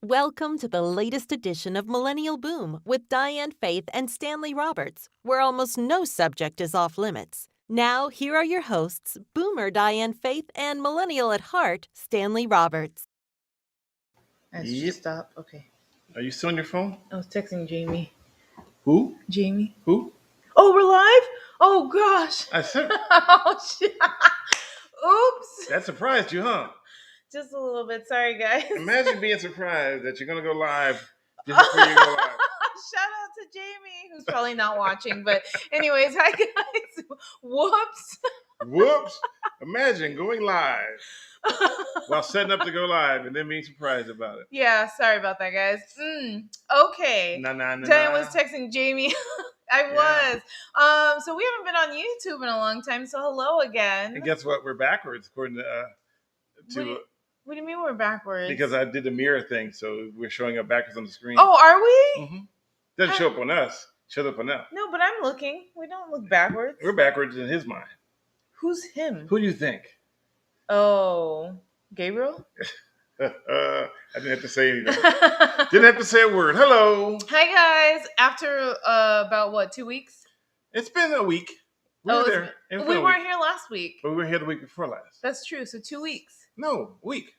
Welcome to the latest edition of Millennial Boom with Diane, Faith, and Stanley Roberts, where almost no subject is off limits. Now, here are your hosts, Boomer Diane Faith and Millennial at Heart, Stanley Roberts. Stop. Okay. Are you still on your phone? I was texting Jamie. Who? Jamie. Who? Oh, we're live? Oh, gosh. I said. Oh, shit. Oops. That surprised you, huh? Just a little bit. Sorry, guys. Imagine being surprised that you're going to go live just before you go live. Shout out to Jamie, who's probably not watching. But anyways, hi, guys. Whoops. Whoops. Imagine going live while setting up to go live and then being surprised about it. Yeah, sorry about that, guys. Okay. Diane was texting Jamie. I was. So we haven't been on YouTube in a long time, so hello again. And guess what? We're backwards according to what do you mean we're backwards? Because I did the mirror thing, so we're showing up backwards on the screen. Oh, are we? Mm-hmm. Doesn't show up on us. Shows up on them. No, but I'm looking. We don't look backwards. We're backwards in his mind. Who's him? Who do you think? Oh, Gabriel? I didn't have to say anything. Didn't have to say a word. Hello. Hi, guys. After about 2 weeks? It's been a week. We weren't here last week. But we were here the week before last. That's true. So 2 weeks. No, a week.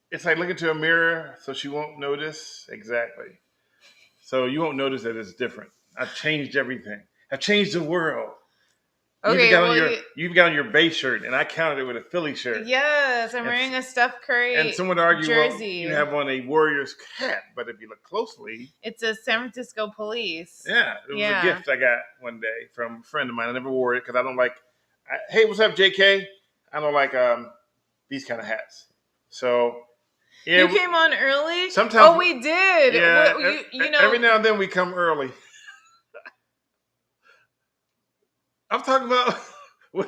It's like looking to a mirror so she won't notice. Exactly. So you won't notice that it's different. I've changed everything. I've changed the world. Okay, you've got on your base shirt, and I counted it with a Philly shirt. Yes, I'm wearing a Steph Curry and someone would argue, jersey. Well, you have on a Warriors hat, but if you look closely, it's a San Francisco Police. Yeah, it was a gift I got one day from a friend of mine. I never wore it because I don't like. Hey, what's up, JK? I don't like these kind of hats. So you came on early. Sometimes. Oh, we did. Yeah, you know, every now and then we come early. I'm talking about what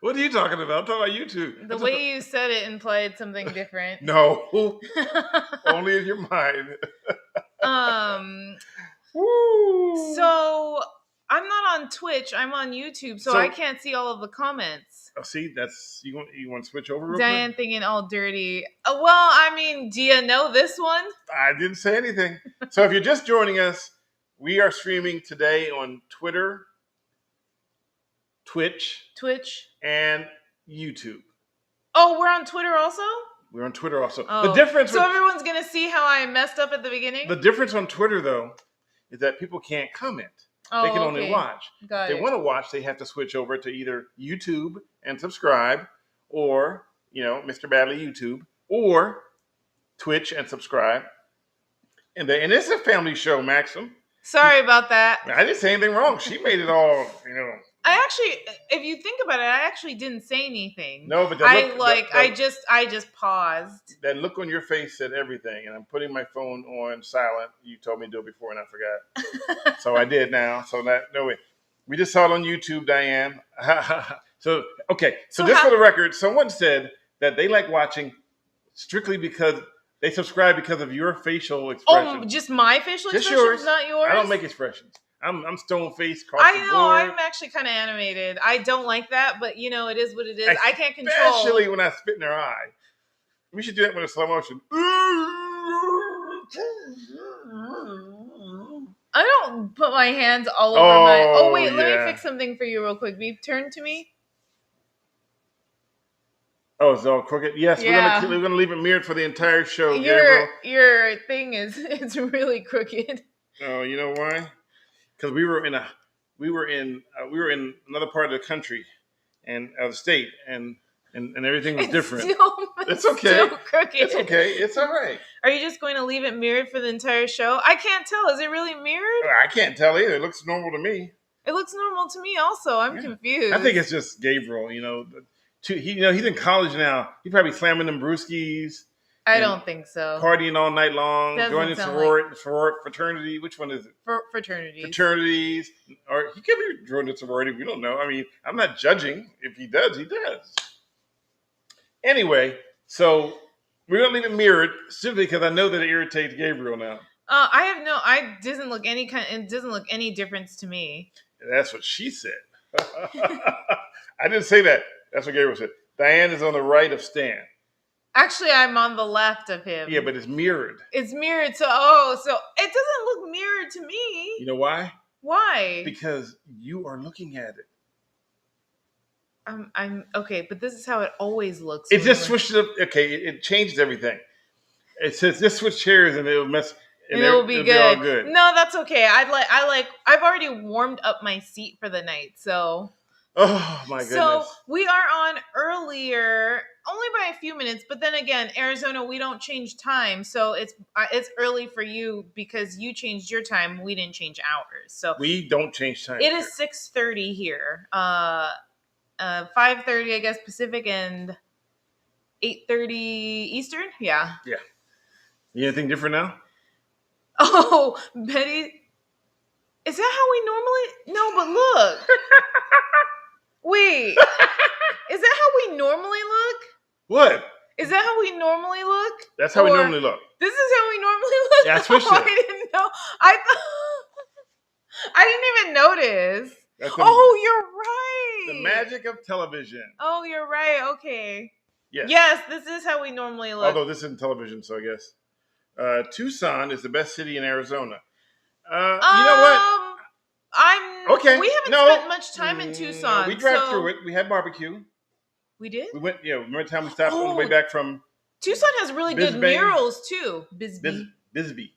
are you talking about? I'm talking about YouTube. The way you said it implied something different. No, only in your mind. So I'm not on Twitch. I'm on YouTube, so I can't see all of the comments. Oh, see, that's you want to switch over real Diane quick? thinking all dirty. Well, I mean, do you know this one? I didn't say anything. So if you're just joining us, we are streaming today on Twitter, Twitch, and YouTube. Oh, we're on Twitter also? We're on Twitter also. Oh. The difference. So everyone's gonna see how I messed up at the beginning. The difference on Twitter, though, is that people can't comment. Oh, they can only watch. If they want to watch, they have to switch over to either YouTube and subscribe, or Mr. Badley YouTube, or Twitch and subscribe. And it's a family show, Maxim. Sorry about that. I didn't say anything wrong. She made it all, I actually, if you think about it, I actually didn't say anything. No, but I just paused. That look on your face said everything, and I'm putting my phone on silent. You told me to do it before, and I forgot, so I did now. So we just saw it on YouTube, Diane. So just for the record, someone said that they like watching strictly because they subscribe because of your facial expression. Oh, just my facial expressions, yours. Not yours. I don't make expressions. I'm stone faced. I know. I'm actually kind of animated. I don't like that, but it is what it is. I can't control. Especially when I spit in their eye. We should do that with a slow motion. I don't put my hands all over my. Oh wait, yeah. Let me fix something for you real quick. Be turn to me. Oh, it's all crooked. Yes, yeah. we're gonna leave it mirrored for the entire show. Your thing it's really crooked. Oh, you know why? Because we were in another part of the country and of the state, and everything was different. It's okay. Still crooked. It's okay. It's all right. Are you just going to leave it mirrored for the entire show? I can't tell. Is it really mirrored? I can't tell either. It looks normal to me. It looks normal to me also. I'm confused. I think it's just Gabriel. He's in college now. He probably slamming them brewskis. I don't think so. Partying all night long, joining fraternity. Which one is it? Fraternities. Fraternities. Or he could be joining a sorority. We don't know. I mean, I'm not judging. If he does, he does. Anyway, so we're going to leave it mirrored simply because I know that it irritates Gabriel now. It doesn't look any difference to me. That's what she said. I didn't say that. That's what Gabriel said. Diane is on the right of Stan. Actually, I'm on the left of him. Yeah, but it's mirrored. It's mirrored. So it doesn't look mirrored to me. You know why? Why? Because you are looking at it. I'm okay, but this is how it always looks. It just switched it up. Okay, it changes everything. It says just switch chairs and it'll mess. And it will be good. All good. No, that's okay. I've already warmed up my seat for the night, so. Oh my goodness. So we are on earlier, only by a few minutes, but then again, Arizona, we don't change time, so it's early for you because you changed your time. We didn't change ours, so we don't change time. It is 6:30 here. 5:30, I guess, Pacific, and 8:30 Eastern. Yeah. Yeah. You anything different now? Oh, Betty, is that how we normally? No, but look. Wait, is that how we normally look? What? Is that how we normally look? That's how we normally look. This is how we normally look? Yeah, I switched it. I didn't know. I didn't even notice. You're right. The magic of television. Oh, you're right. Okay. Yes. Yes, this is how we normally look. Although this isn't television, so I guess. Tucson is the best city in Arizona. You know what? We haven't spent much time in Tucson. We drive through it. We had barbecue. We did? We went, remember the time we stopped on the way back from Tucson has really good murals too. Bisbee.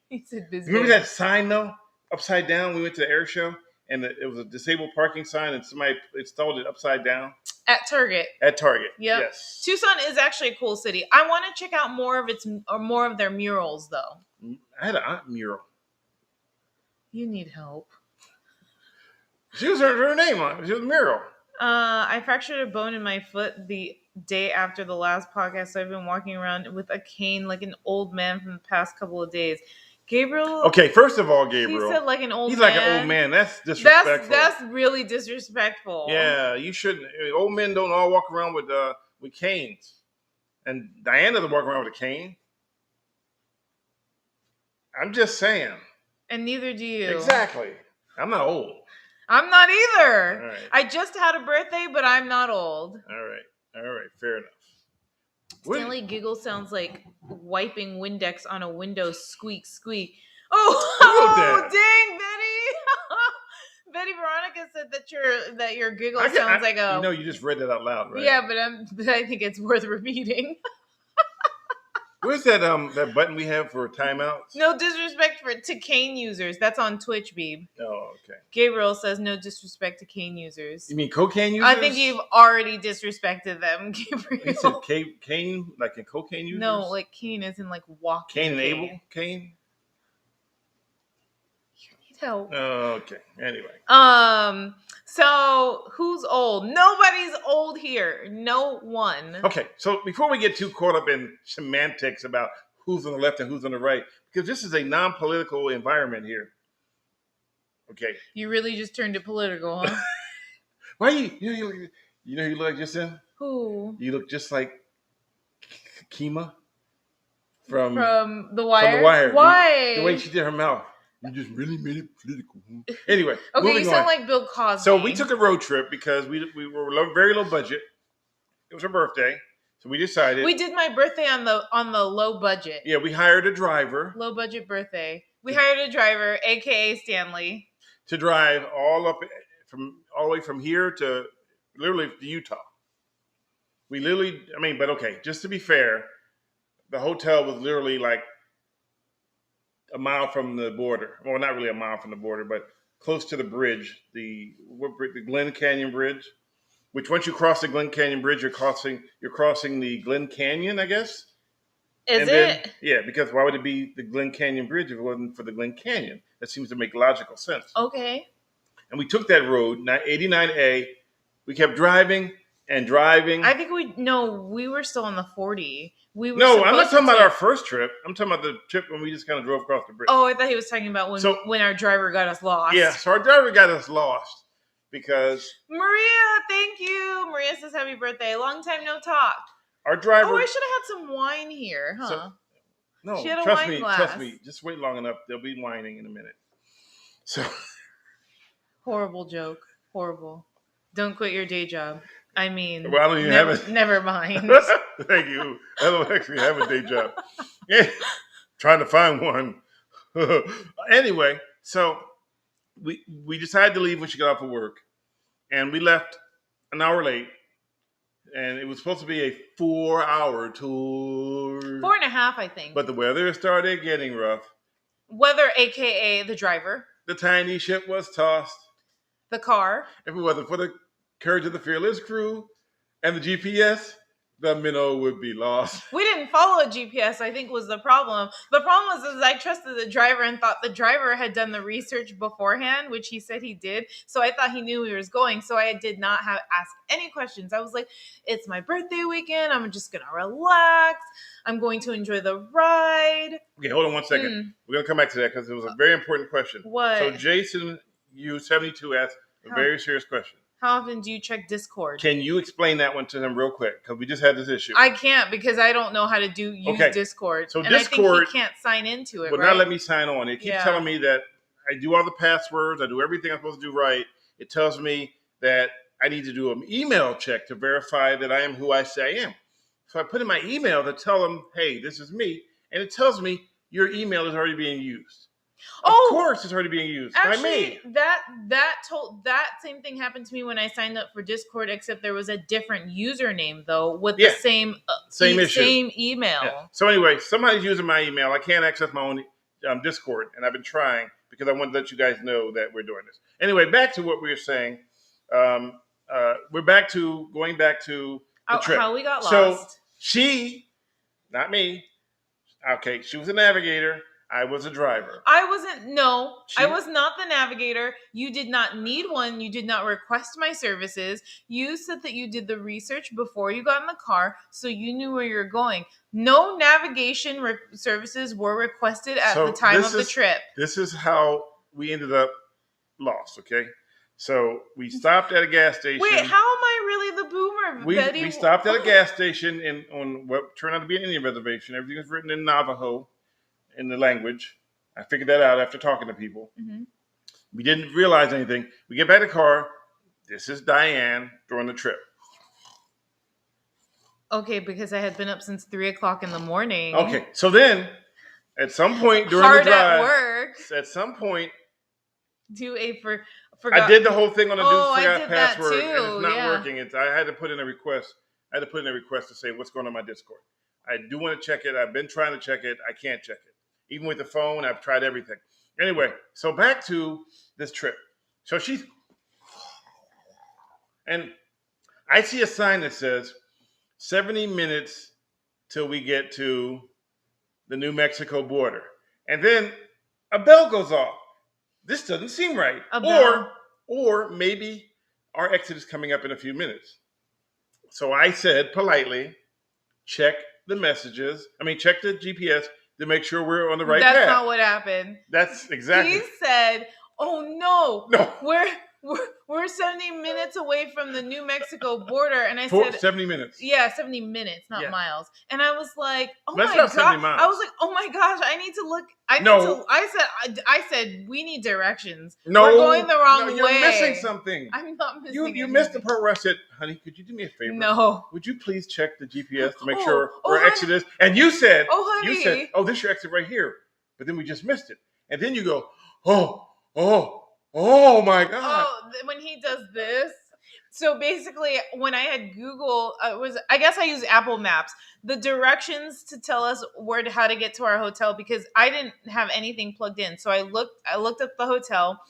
He said Bisbee. Remember that sign though? Upside down. We went to the air show and it was a disabled parking sign and somebody installed it upside down. At Target. At Target. Yep. Yes. Tucson is actually a cool city. I want to check out more of their murals though. I had an aunt mural. You need help. She was her name on it. She was a mural. I fractured a bone in my foot the day after the last podcast, so I've been walking around with a cane like an old man from the past couple of days. Gabriel. Okay, first of all, Gabriel. He said like an old man. He's like an old man. That's disrespectful. That's really disrespectful. Yeah, you shouldn't. Old men don't all walk around with canes. And Diane doesn't walk around with a cane. I'm just saying. And neither do you. Exactly. I'm not old. I'm not either. All right. I just had a birthday, but I'm not old. All right. Fair enough. Stanley giggle sounds like wiping Windex on a window squeak squeak. Oh, dang, Betty. Betty Veronica said that your giggle sounds like a. You know, you just read that out loud, right? Yeah, but I think it's worth repeating. Where's that button we have for timeouts? No disrespect to cane users. That's on Twitch, Beeb. Oh, okay. Gabriel says no disrespect to cane users. You mean cocaine users? I think you've already disrespected them, Gabriel. He said cane, like in cocaine users? No, like cane isn't like walking. Cain and Abel? Cain? You need help. Oh, okay. Anyway. So who's old? Nobody's old here. No one. Okay, so before we get too caught up in semantics about who's on the left and who's on the right, because this is a non-political environment here. Okay. You really just turned it political, huh? Why you know you look like just in? Who? You look just like Kima from The Wire. From The Wire. Why? The way she did her mouth. You just really made it political. Anyway, okay, you sound like Bill Cosby. So we took a road trip because we were very low budget. It was her birthday, so we decided we did my birthday on the low budget. Yeah, we hired a driver. Low budget birthday. We hired a driver, aka Stanley, to drive all the way from here to literally to Utah. We literally, but okay, just to be fair, the hotel was literally like a mile from the border. Well, not really a mile from the border, but close to the bridge, the Glen Canyon Bridge. Which once you cross the Glen Canyon Bridge, you're crossing the Glen Canyon, I guess. Is it? Yeah, because why would it be the Glen Canyon Bridge if it wasn't for the Glen Canyon? That seems to make logical sense. Okay. And we took that road, 89A. We kept driving and driving. I think we were still on the 40. I'm not talking about our first trip. I'm talking about the trip when we just kind of drove across the bridge. Oh, I thought he was talking about when our driver got us lost. Yeah, so our driver got us lost because... Maria, thank you. Maria says happy birthday. Long time no talk. Our driver... Oh, I should have had some wine here, huh? No, she had a trust wine me, glass. trust me. Just wait long enough. They'll be whining in a minute. So... Horrible joke. Horrible. Don't quit your day job. I mean, Well, I don't even have it. Never mind. Thank you. I don't actually have a day job. Yeah, trying to find one. Anyway, so we decided to leave when she got off of work, and we left an hour late. And it was supposed to be a 4-hour tour. 4.5, I think. But the weather started getting rough. Weather, aka the driver. The tiny ship was tossed. The car. If it wasn't for the courage of the fearless crew and the GPS, the minnow would be lost. We didn't follow a GPS, I think, was the problem. The problem was I trusted the driver and thought the driver had done the research beforehand, which he said he did. So I thought he knew we was going. So I did not ask any questions. I was like, it's my birthday weekend. I'm just going to relax. I'm going to enjoy the ride. Okay, hold on one second. We're going to come back to that because it was a very important question. What? So Jason, U72 asked a very serious question. How often do you check Discord? Can you explain that one to him real quick? Because we just had this issue. I can't because I don't know how to use Discord. So and Discord, I think he can't sign into it, would not let me sign on. It keeps telling me that I do all the passwords. I do everything I'm supposed to do right. It tells me that I need to do an email check to verify that I am who I say I am. So I put in my email to tell them, hey, this is me. And it tells me your email is already being used. Of course, it's already being used by me. That same thing happened to me when I signed up for Discord, except there was a different username though with the same email. Yeah. So anyway, somebody's using my email. I can't access my own Discord, and I've been trying because I want to let you guys know that we're doing this. Anyway, back to what we were saying. We're going back to the trip. How we got lost. So she, not me. Okay, she was a navigator. I was a driver. I was not the navigator. You did not need one. You did not request my services. You said that you did the research before you got in the car, so you knew where you're going. No navigation services were requested at the time of the trip. This is how we ended up lost, okay? So we stopped at a gas station. Wait, how am I really the boomer, Betty? We stopped at a gas station on what turned out to be an Indian reservation. Everything was written in Navajo. In the language. I figured that out after talking to people. Mm-hmm. We didn't realize anything. We get back to the car. This is Diane during the trip. Okay, because I had been up since 3:00 in the morning. Okay, so then at some point during the drive, at work. At some point, forgot. I did the whole thing on the forgot password, and it's not working. I had to put in a request. I had to put in a request to say what's going on my Discord. I do want to check it. I've been trying to check it. I can't check it. Even with the phone, I've tried everything. Anyway, so back to this trip. So and I see a sign that says 70 minutes till we get to the New Mexico border. And then a bell goes off. This doesn't seem right. Or maybe our exit is coming up in a few minutes. So I said politely, check the GPS to make sure we're on the right path. That's not what happened. That's exactly. He said, "Oh no, we're 70 minutes away from the New Mexico border," and I said, 70 minutes. Yeah, 70 minutes, not miles. And I was like, "Oh That's my not god!" 70 miles. I was like, "Oh my gosh, I need to look." I said, we need directions. No, we're going the wrong way. You're missing something. I'm not missing. You missed the part where I said, "Honey, could you do me a favor? No. Would you please check the GPS to make sure where exit is?" And you said, honey. You said, "Oh, this is your exit right here." But then we just missed it. And then you go, oh my God. When he does this. So basically, when I had Google, I guess I used Apple Maps, the directions to tell us how to get to our hotel, because I didn't have anything plugged in. So I looked up the hotel.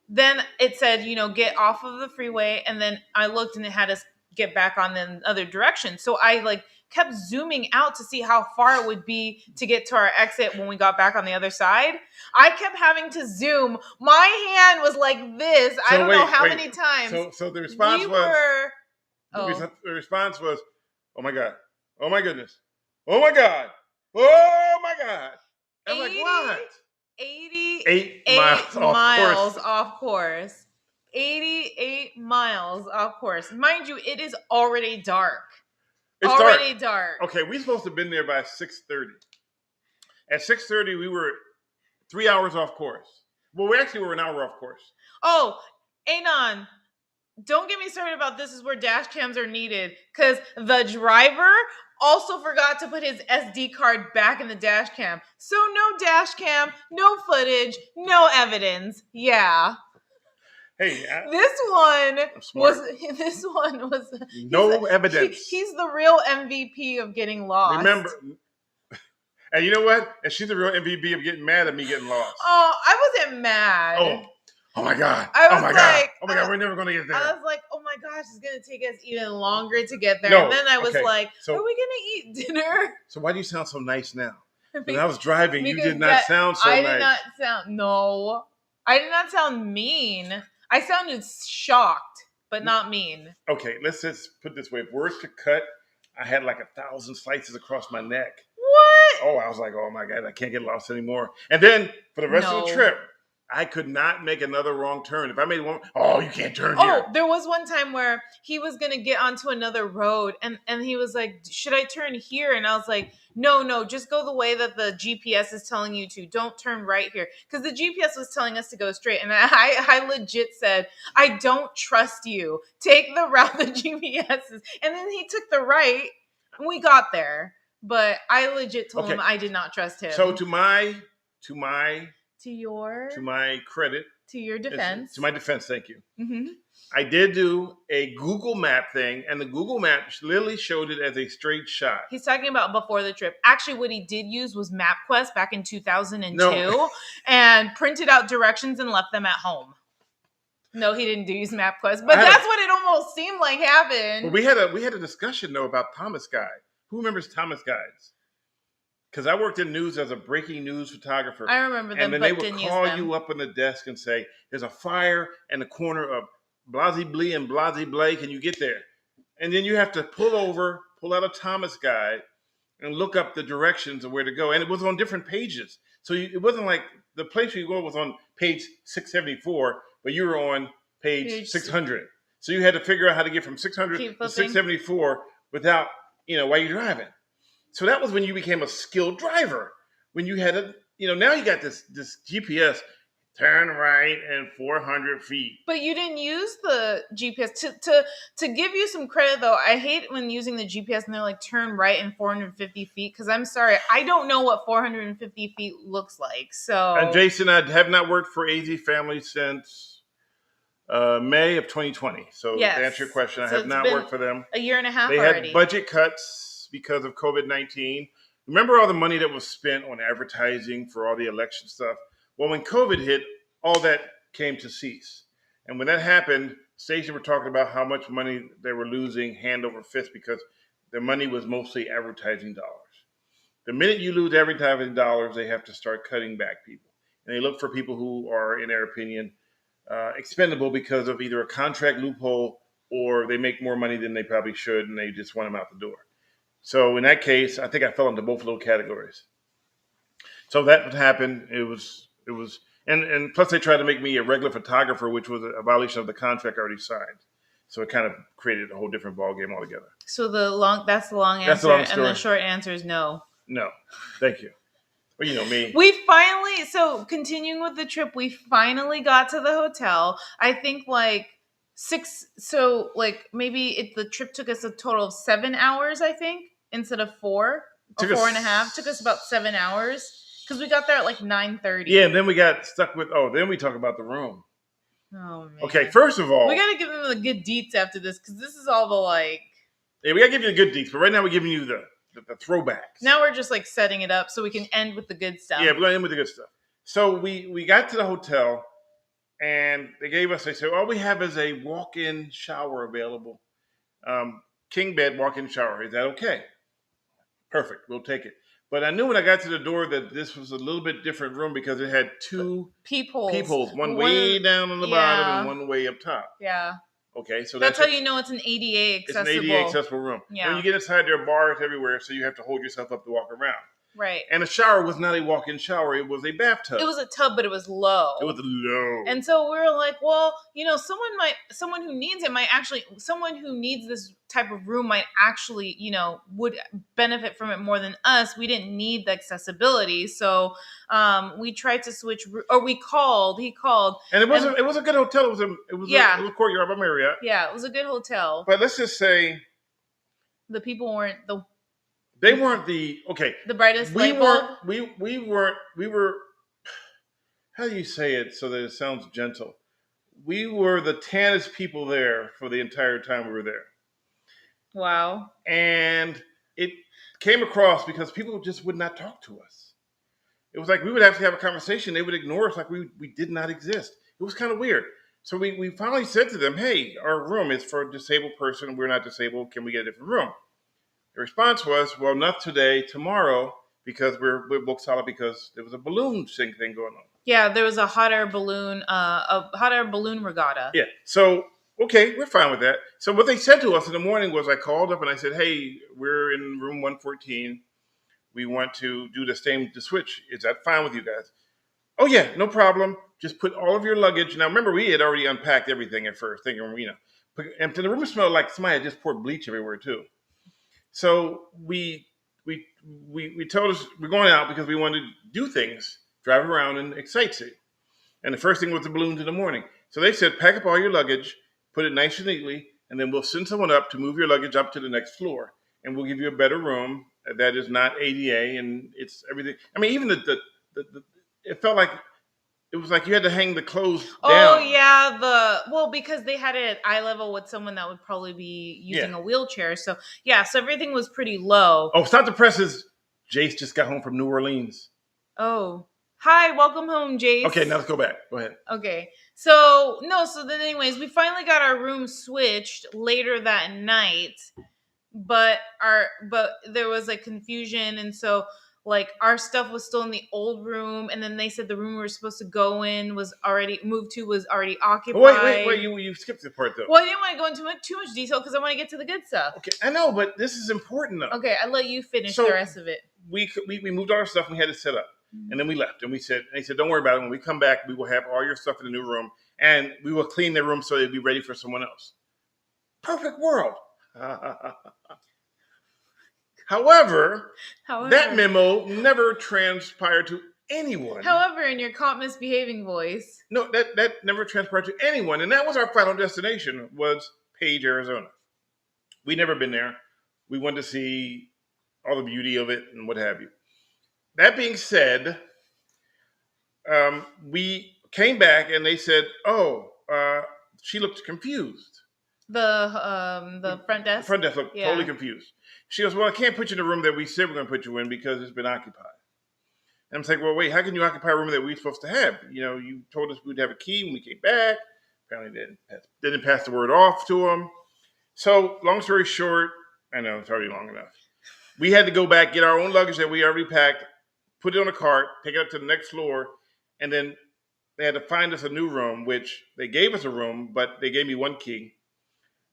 Then it said, get off of the freeway. And then I looked and it had us get back on the other direction. So I kept zooming out to see how far it would be to get to our exit when we got back on the other side. I kept having to zoom. My hand was like this. I don't know how many times. So the response the response was, "Oh my God. Oh my goodness. Oh my God. Oh my God." I'm like, what? 88 miles off course. 88 miles off course. Mind you, it is already dark. It's already dark. Okay, we're supposed to have been there by 6:30. At 6:30, we were 3 hours off course. Well, we actually were an hour off course. Oh, Anon, don't get me started about this is where dash cams are needed, because the driver also forgot to put his SD card back in the dash cam. So no dash cam, no footage, no evidence. Yeah. Hey, this one was no evidence. He's the real MVP of getting lost. Remember, and you know what? And she's the real MVP of getting mad at me getting lost. Oh, I wasn't mad. Oh my God. I was God, we're never gonna get there. I was like, oh my gosh, it's gonna take us even longer to get there. No, and then I was like, are we gonna eat dinner? So why do you sound so nice now? When I was driving, you did not sound so nice. I did not sound I did not sound mean. I sounded shocked, but not mean. Okay, let's just put it this way. If words to cut, I had like 1,000 slices across my neck. What? Oh, I was like, oh my God, I can't get lost anymore. And then for the rest of the trip, I could not make another wrong turn. If I made one, you can't turn here. Oh, there was one time where he was going to get onto another road and he was like, should I turn here? And I was like, no, just go the way that the GPS is telling you to. Don't turn right here. Because the GPS was telling us to go straight. And I legit said, I don't trust you. Take the route the GPS is. And then he took the right and we got there. But I legit told him I did not trust him. So to my credit, to your defense, to my defense, thank you. Mm-hmm. I did do a Google Map thing, and the Google Map literally showed it as a straight shot. He's talking about before the trip. Actually, what he did use was MapQuest back in 2002 and printed out directions and left them at home. No, he didn't use MapQuest, but that's what it almost seemed like happened. Well, we had a discussion though about Thomas Guide. Who remembers Thomas Guides? Because I worked in news as a breaking news photographer. I remember them, and then but they would didn't call use them. you up on the desk and say, "There's a fire in the corner of Blasey Blee and Blasey Blake, can you get there?" And then you have to pull out a Thomas Guide, and look up the directions of where to go. And it was on different pages, so it wasn't like the place you go was on page 674, but you were on page 600. So you had to figure out how to get from 600 to 674 without, while you're driving. So that was when you became a skilled driver. When you had now you got this GPS, turn right and 400 feet. But you didn't use the GPS. To give you some credit, though, I hate when using the GPS and they're like, turn right and 450 feet. Because I'm sorry, I don't know what 450 feet looks like. So, and Jason, I have not worked for AZ Family since May of 2020. So to answer your question, I have not worked for them. A year and a half already. They had budget cuts because of COVID-19. Remember all the money that was spent on advertising for all the election stuff? Well, when COVID hit, all that came to cease. And when that happened, stations were talking about how much money they were losing hand over fist because their money was mostly advertising dollars. The minute you lose advertising dollars, they have to start cutting back people. And they look for people who are, in their opinion, expendable because of either a contract loophole or they make more money than they probably should and they just want them out the door. So in that case, I think I fell into both of those categories. So that would happen. It was, and plus they tried to make me a regular photographer, which was a violation of the contract I already signed. So it kind of created a whole different ballgame altogether. So that's the long answer, that's the long story. And the short answer is no. No, thank you. Well, you know me. So continuing with the trip, we finally got to the hotel. I think maybe the trip took us a total of 7 hours, I think, instead of 4 or 4.5. Took us about 7 hours because we got there at 9:30. Yeah, and then we got stuck with. Then we talk about the room. Oh man. Okay, first of all, we gotta give them the good deets after this because this is all the Yeah, we gotta give you the good deets, but right now we're giving you the throwbacks. Now we're just setting it up so we can end with the good stuff. Yeah, we're gonna end with the good stuff. So we got to the hotel. And they said, all we have is a walk-in shower available. King bed, walk-in shower. Is that okay? Perfect. We'll take it. But I knew when I got to the door that this was a little bit different room because it had two peepholes. One way down on the bottom and one way up top. Yeah. Okay, so that's how you know it's an ADA accessible. It's an ADA accessible room. Yeah. When you get inside, there are bars everywhere, so you have to hold yourself up to walk around. Right. And the shower was not a walk-in shower; it was a bathtub. It was a tub, but it was low. It was low. And so we were like, well, someone who needs it might actually, someone who needs this type of room might actually, would benefit from it more than us. We didn't need the accessibility. So we tried to switch, or he called. And it was a good hotel. It was a Courtyard by Marriott. Yeah, it was a good hotel. But let's just say the people weren't the brightest light bulb. We were how do you say it so that it sounds gentle? We were the tannest people there for the entire time we were there. Wow. And it came across because people just would not talk to us. It was like we would have to have a conversation. They would ignore us like we did not exist. It was kind of weird. So we finally said to them, hey, our room is for a disabled person. We're not disabled. Can we get a different room? The response was, well, not today, tomorrow, because we're booked solid because there was a balloon thing going on. Yeah, there was a hot air balloon regatta. Yeah. So, okay, we're fine with that. So what they said to us in the morning was I called up and I said, hey, we're in room 114. We want to do the switch. Is that fine with you guys? Oh, yeah, no problem. Just put all of your luggage. Now, remember, we had already unpacked everything at first, thinking, and the room smelled like somebody had just poured bleach everywhere, too. So we told us we're going out because we wanted to do things, drive around and excite you. And the first thing was the balloons in the morning. So they said, pack up all your luggage, put it nice and neatly, and then we'll send someone up to move your luggage up to the next floor. And we'll give you a better room that is not ADA and it's everything. I mean, even it felt like it was like you had to hang the clothes down. Oh, yeah. Because they had it at eye level with someone that would probably be using a wheelchair. So, yeah, so everything was pretty low. Oh, stop the presses. Jace just got home from New Orleans. Oh. Hi, welcome home, Jace. Okay, now let's go back. Go ahead. Okay. So then anyways, we finally got our room switched later that night. But there was like confusion, and so like our stuff was still in the old room, and then they said the room we were supposed to go in was already occupied. Wait, you skipped the part though. Well, I didn't want to go into too much detail because I want to get to the good stuff. Okay, I know, but this is important though. Okay, I'll let you finish the rest of it. We moved all our stuff and we had it set up. And then we left and they said, don't worry about it. When we come back, we will have all your stuff in the new room and we will clean the room so it'll be ready for someone else. Perfect world. However, that memo never transpired to anyone. However, in your caught misbehaving voice. No, that never transpired to anyone. And that was our final destination, was Page, Arizona. We'd never been there. We wanted to see all the beauty of it and what have you. That being said, we came back and they said, she looked confused. The front desk? The front desk looked totally confused. She goes, well, I can't put you in the room that we said we're going to put you in because it's been occupied. And I'm saying, well, wait, how can you occupy a room that we're supposed to have? You told us we'd have a key when we came back. Apparently didn't pass the word off to them. So long story short, I know it's already long enough. We had to go back, get our own luggage that we already packed, put it on a cart, take it up to the next floor, and then they had to find us a new room, which they gave us a room, but they gave me one key.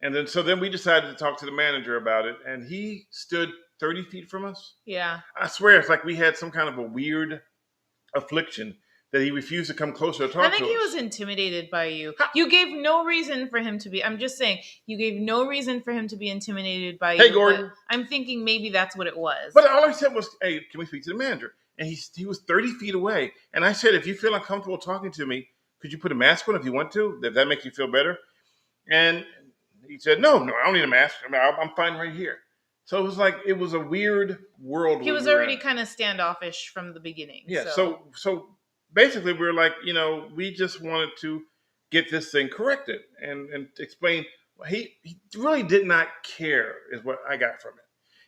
And then we decided to talk to the manager about it, and he stood 30 feet from us. Yeah. I swear, it's like we had some kind of a weird affliction that he refused to come closer to talk to us. I think he was intimidated by you. You gave no reason for him to be. I'm just saying, you gave no reason for him to be intimidated by you. Hey, Gordon. I'm thinking maybe that's what it was. But all I said was, hey, can we speak to the manager? And he was 30 feet away. And I said, if you feel uncomfortable talking to me, could you put a mask on if you want to? If that makes you feel better? And he said, no, I don't need a mask. I'm fine right here. So it was a weird world. He was already kind of standoffish from the beginning. Yeah. So basically we're like, we just wanted to get this thing corrected and explain. He really did not care is what I got from it.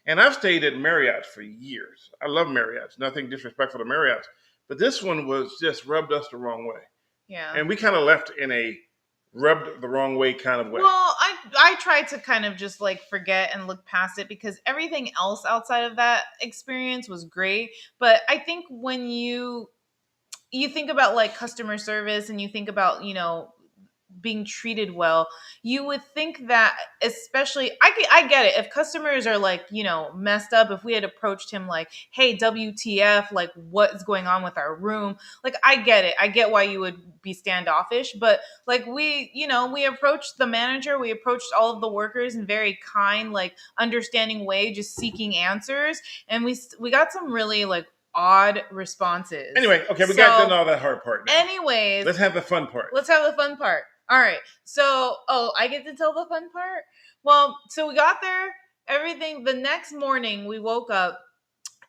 And I've stayed at Marriott's for years. I love Marriott's. Nothing disrespectful to Marriott's. But this one was just rubbed us the wrong way. Yeah. And we kind of left in a rubbed the wrong way kind of way. Well, I tried to kind of just like forget and look past it because everything else outside of that experience was great. But I think when you think about like customer service and you think about, being treated well, you would think that, especially, I get it. If customers are like, messed up, if we had approached him like, hey, WTF, like what's going on with our room? Like, I get it. I get why you would be standoffish, but like we approached the manager, we approached all of the workers in very kind, like understanding way, just seeking answers. And we got some really like odd responses. Anyway, okay, we got done all that hard part now. Anyways, let's have the fun part. All right. So, I get to tell the fun part? Well, so we got there, everything. The next morning we woke up.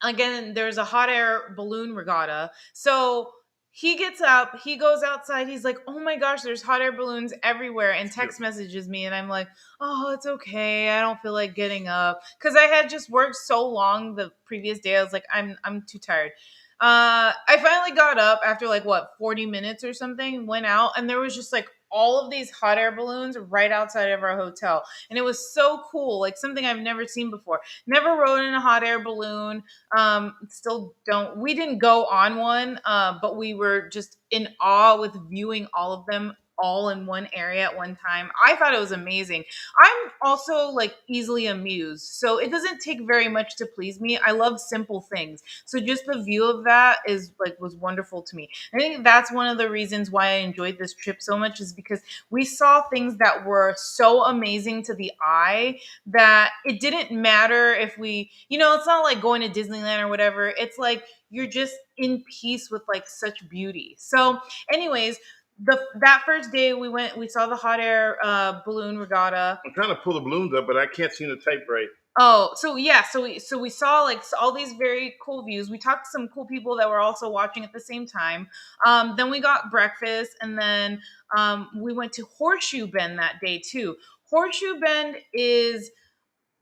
Again, there's a hot air balloon regatta. So he gets up, he goes outside, he's like, oh my gosh, there's hot air balloons everywhere, and text messages me, and I'm like, oh, it's okay, I don't feel like getting up, because I had just worked so long the previous day. I was like, I'm too tired. I finally got up after 40 minutes or something, went out, and there was just like all of these hot air balloons right outside of our hotel, and it was so cool, like something I've never seen before. Never rode in a hot air balloon. We didn't go on one, but we were just in awe with viewing all of them all in one area at one time. I thought it was amazing. I'm also like easily amused, so it doesn't take very much to please me. I love simple things, so just the view of that was wonderful to me. I think that's one of the reasons why I enjoyed this trip so much, is because we saw things that were so amazing to the eye that it didn't matter if we, it's not like going to Disneyland or whatever. It's like you're just in peace with like such beauty. So anyways, that first day we saw the hot air balloon regatta. I'm trying to pull the balloons up, but I can't seem to type right. Oh, so yeah, so we saw like all these very cool views. We talked to some cool people that were also watching at the same time. Then we got breakfast, and then we went to Horseshoe Bend that day too. Horseshoe Bend is,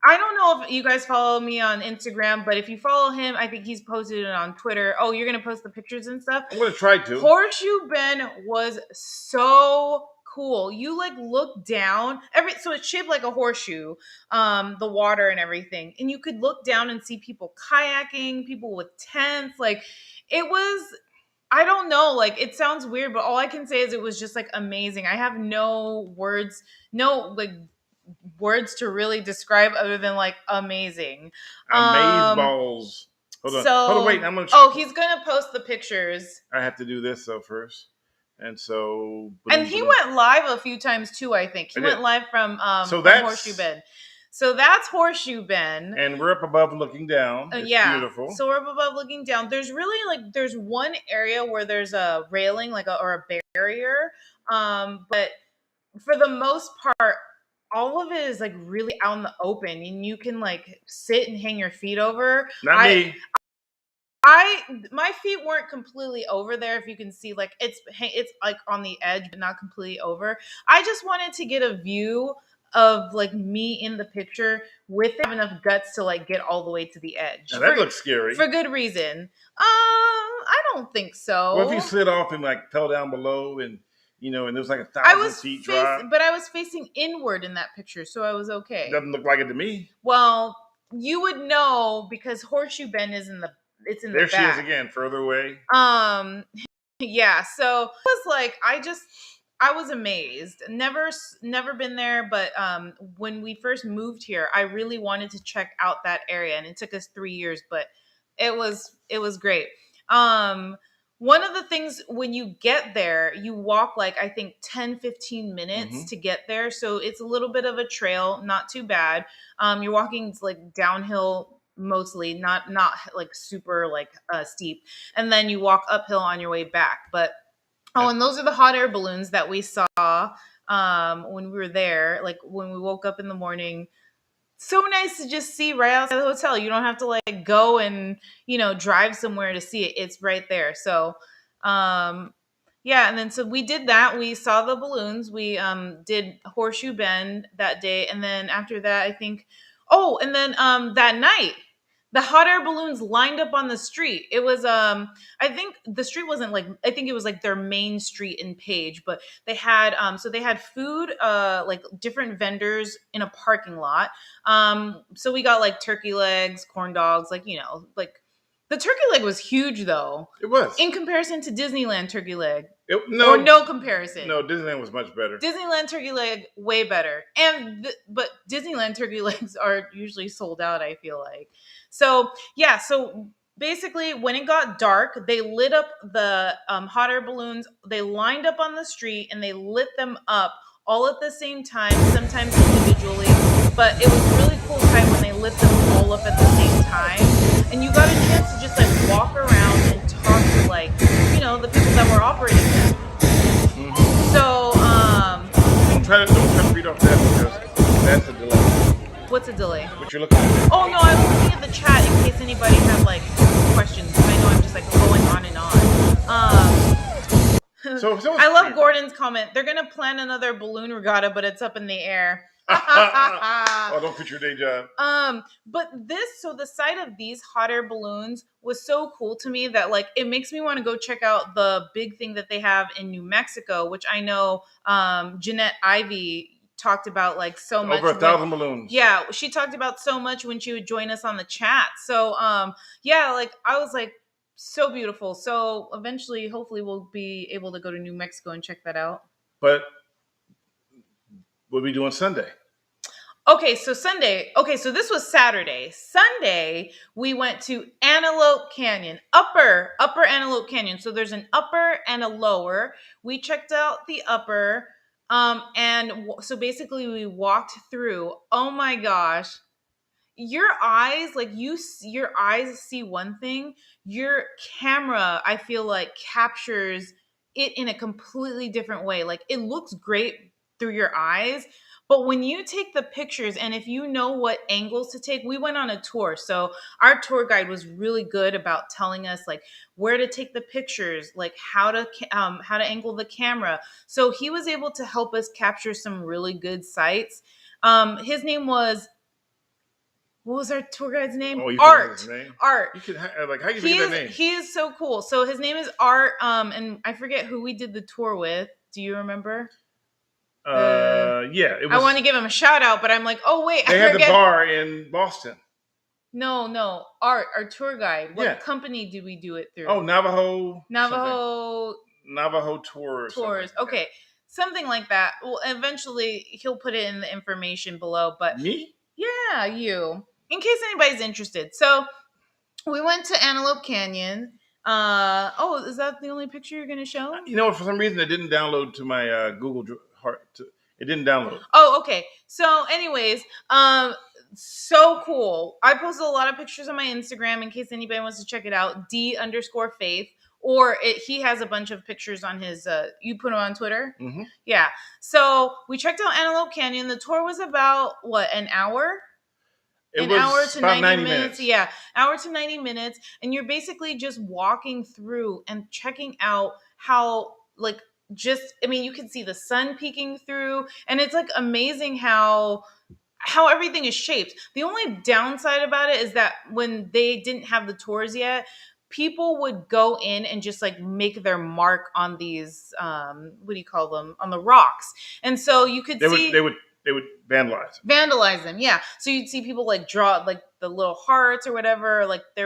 I don't know if you guys follow me on Instagram, but if you follow him, I think he's posted it on Twitter. Oh, you're going to post the pictures and stuff? I'm going to try to. Horseshoe Bend was so cool. You like look down, so it's shaped like a horseshoe, the water and everything. And you could look down and see people kayaking, people with tents. Like it was, I don't know, like it sounds weird, but all I can say is it was just like amazing. I have no words to really describe other than like amazing. Amazeballs. Hold on, wait. He's gonna post the pictures. I have to do this though first, and so. And he went live a few times too. I think he went live from from Horseshoe Bend. So that's Horseshoe Bend, and we're up above looking down. It's beautiful. So we're up above looking down. There's really there's one area where there's a railing, or a barrier, but for the most part, all of it is like really out in the open, and you can like sit and hang your feet over. Not me. My feet weren't completely over there. If you can see, like it's like on the edge, but not completely over. I just wanted to get a view of like me in the picture with enough guts to like get all the way to the edge. Now, that looks scary. For good reason. I don't think so. Well, if you slid off and like fell down below and and there was like 1,000 feet drop. But I was facing inward in that picture, so I was okay. Doesn't look like it to me. Well, you would know because Horseshoe Bend is in the back. There she is again, further away. Yeah. So it was like I was amazed. Never been there, but when we first moved here, I really wanted to check out that area, and it took us 3 years, but it was great. One of the things when you get there, you walk like I think 10-15 minutes to get there. So it's a little bit of a trail, not too bad. You're walking like downhill mostly, not like super like steep. And then you walk uphill on your way back. But and those are the hot air balloons that we saw when we were there, like when we woke up in the morning. So nice to just see right outside the hotel. You don't have to like go and, drive somewhere to see it. It's right there. So, yeah. And then, so we did that. We saw the balloons. We, did Horseshoe Bend that day. And then after that, I think, and then, that night, the hot air balloons lined up on the street. It was, I think the street wasn't like, I think it was like their main street in Page, but they had, so they had food, like different vendors in a parking lot. So we got like turkey legs, corn dogs, like, like the turkey leg was huge though. It was. In comparison to Disneyland turkey leg. no comparison. No, Disneyland was much better. Disneyland turkey leg way better, but Disneyland turkey legs are usually sold out, I feel like. So yeah, so basically when it got dark, they lit up the hot air balloons. They lined up on the street and they lit them up all at the same time, sometimes individually. But it was really cool time when they lit them all up at the same time, and you got a chance to just like walk around and talk to like the people that were operating them. Mm-hmm. So don't try to read off that because that's a delay. What's a delay? What you're looking at? Oh no, I was looking at the chat in case anybody had like questions. I know I'm just like going on and on. So I love Gordon's comment. They're gonna plan another balloon regatta, but it's up in the air. Oh, don't quit your day job. But the sight of these hot air balloons was so cool to me that like it makes me want to go check out the big thing that they have in New Mexico, which I know Jeanette Ivy talked about like so much. Over 1,000 balloons. Yeah, she talked about so much when she would join us on the chat. So yeah, like I was like so beautiful. So eventually, hopefully, we'll be able to go to New Mexico and check that out. But what are we doing Sunday? Okay, so Sunday. Okay, so this was Saturday. Sunday, we went to Antelope Canyon, upper Antelope Canyon. So there's an upper and a lower. We checked out the upper, so basically we walked through. Oh my gosh, your eyes see one thing. Your camera, I feel like, captures it in a completely different way. Like it looks great through your eyes. But when you take the pictures, and if you know what angles to take, we went on a tour. So our tour guide was really good about telling us like where to take the pictures, like how to angle the camera. So he was able to help us capture some really good sights. His name was, what was our tour guide's name? Oh, Art. His name? Art. You could like how you forget that name? He is so cool. So his name is Art. And I forget who we did the tour with. Do you remember? Yeah. I want to give him a shout out, but I'm like, oh wait, they had the bar in Boston. No, Art, our tour guide. What company did we do it through? Oh, Navajo Tours. Okay, something like that. Well, eventually he'll put it in the information below. But me? Yeah, you. In case anybody's interested. So we went to Antelope Canyon. Is that the only picture you're going to show? For some reason it didn't download to my Google Heart. It didn't download. Oh, okay. So anyways, so cool. I posted a lot of pictures on my Instagram in case anybody wants to check it out. D_Faith. Or he has a bunch of pictures on his, you put them on Twitter? Mm-hmm. Yeah. So we checked out Antelope Canyon. The tour was about, an hour? An hour to 90 minutes. Yeah, hour to 90 minutes. And you're basically just walking through and checking out how, you can see the sun peeking through. And it's, amazing how everything is shaped. The only downside about it is that when they didn't have the tours yet, people would go in and just make their mark on these, what do you call them? On the rocks. And so you could see... They would vandalize them. Yeah. So you'd see people draw the little hearts or whatever,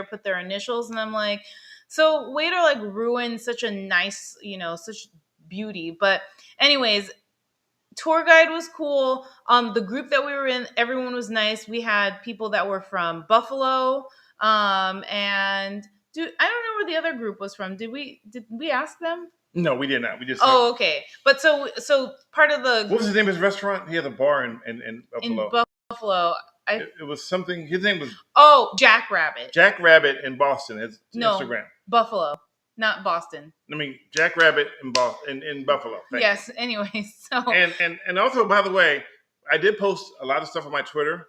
put their initials. And I'm like, so way to ruin such a nice, such beauty. But anyways, tour guide was cool. The group that we were in, everyone was nice. We had people that were from Buffalo. And dude, I don't know where the other group was from. Did we ask them? No, we did not. We just. Oh, okay. But so part of the. What was the name of his restaurant? He had a bar in Buffalo. In Buffalo. It was something. His name was. Oh, Jack Rabbit. Jack Rabbit in Boston. His Instagram. Buffalo, not Boston. I mean, Jack Rabbit in Buffalo. Yes. Anyway, so. And also, by the way, I did post a lot of stuff on my Twitter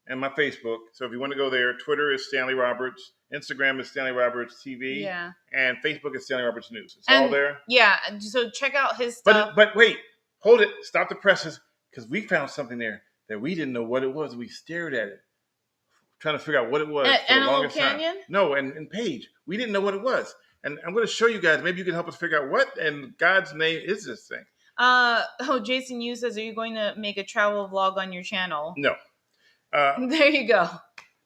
and my Facebook. So if you want to go there, Twitter is Stanley Roberts. Instagram is Stanley Roberts TV. Yeah. And Facebook is Stanley Roberts News. It's all there. Yeah. So check out his stuff. But wait, hold it. Stop the presses, because we found something there that we didn't know what it was. We stared at it, trying to figure out what it was for the longest Canyon? time. No, and Paige, we didn't know what it was. And I'm going to show you guys. Maybe you can help us figure out what in God's name is this thing. Jason Yu says, are you going to make a travel vlog on your channel? No. There you go.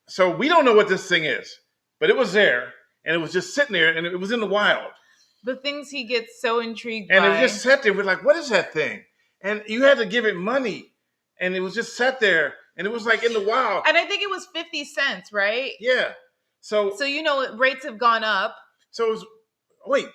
So we don't know what this thing is. But it was there, and it was just sitting there, and it was in the wild. The things he gets so intrigued And by. it just sat there. We're like, what is that thing? And you had to give it money. And it was just sat there. And it was like in the wild. And I think it was 50 cents, right? Yeah. So you know, rates have gone up. So it was,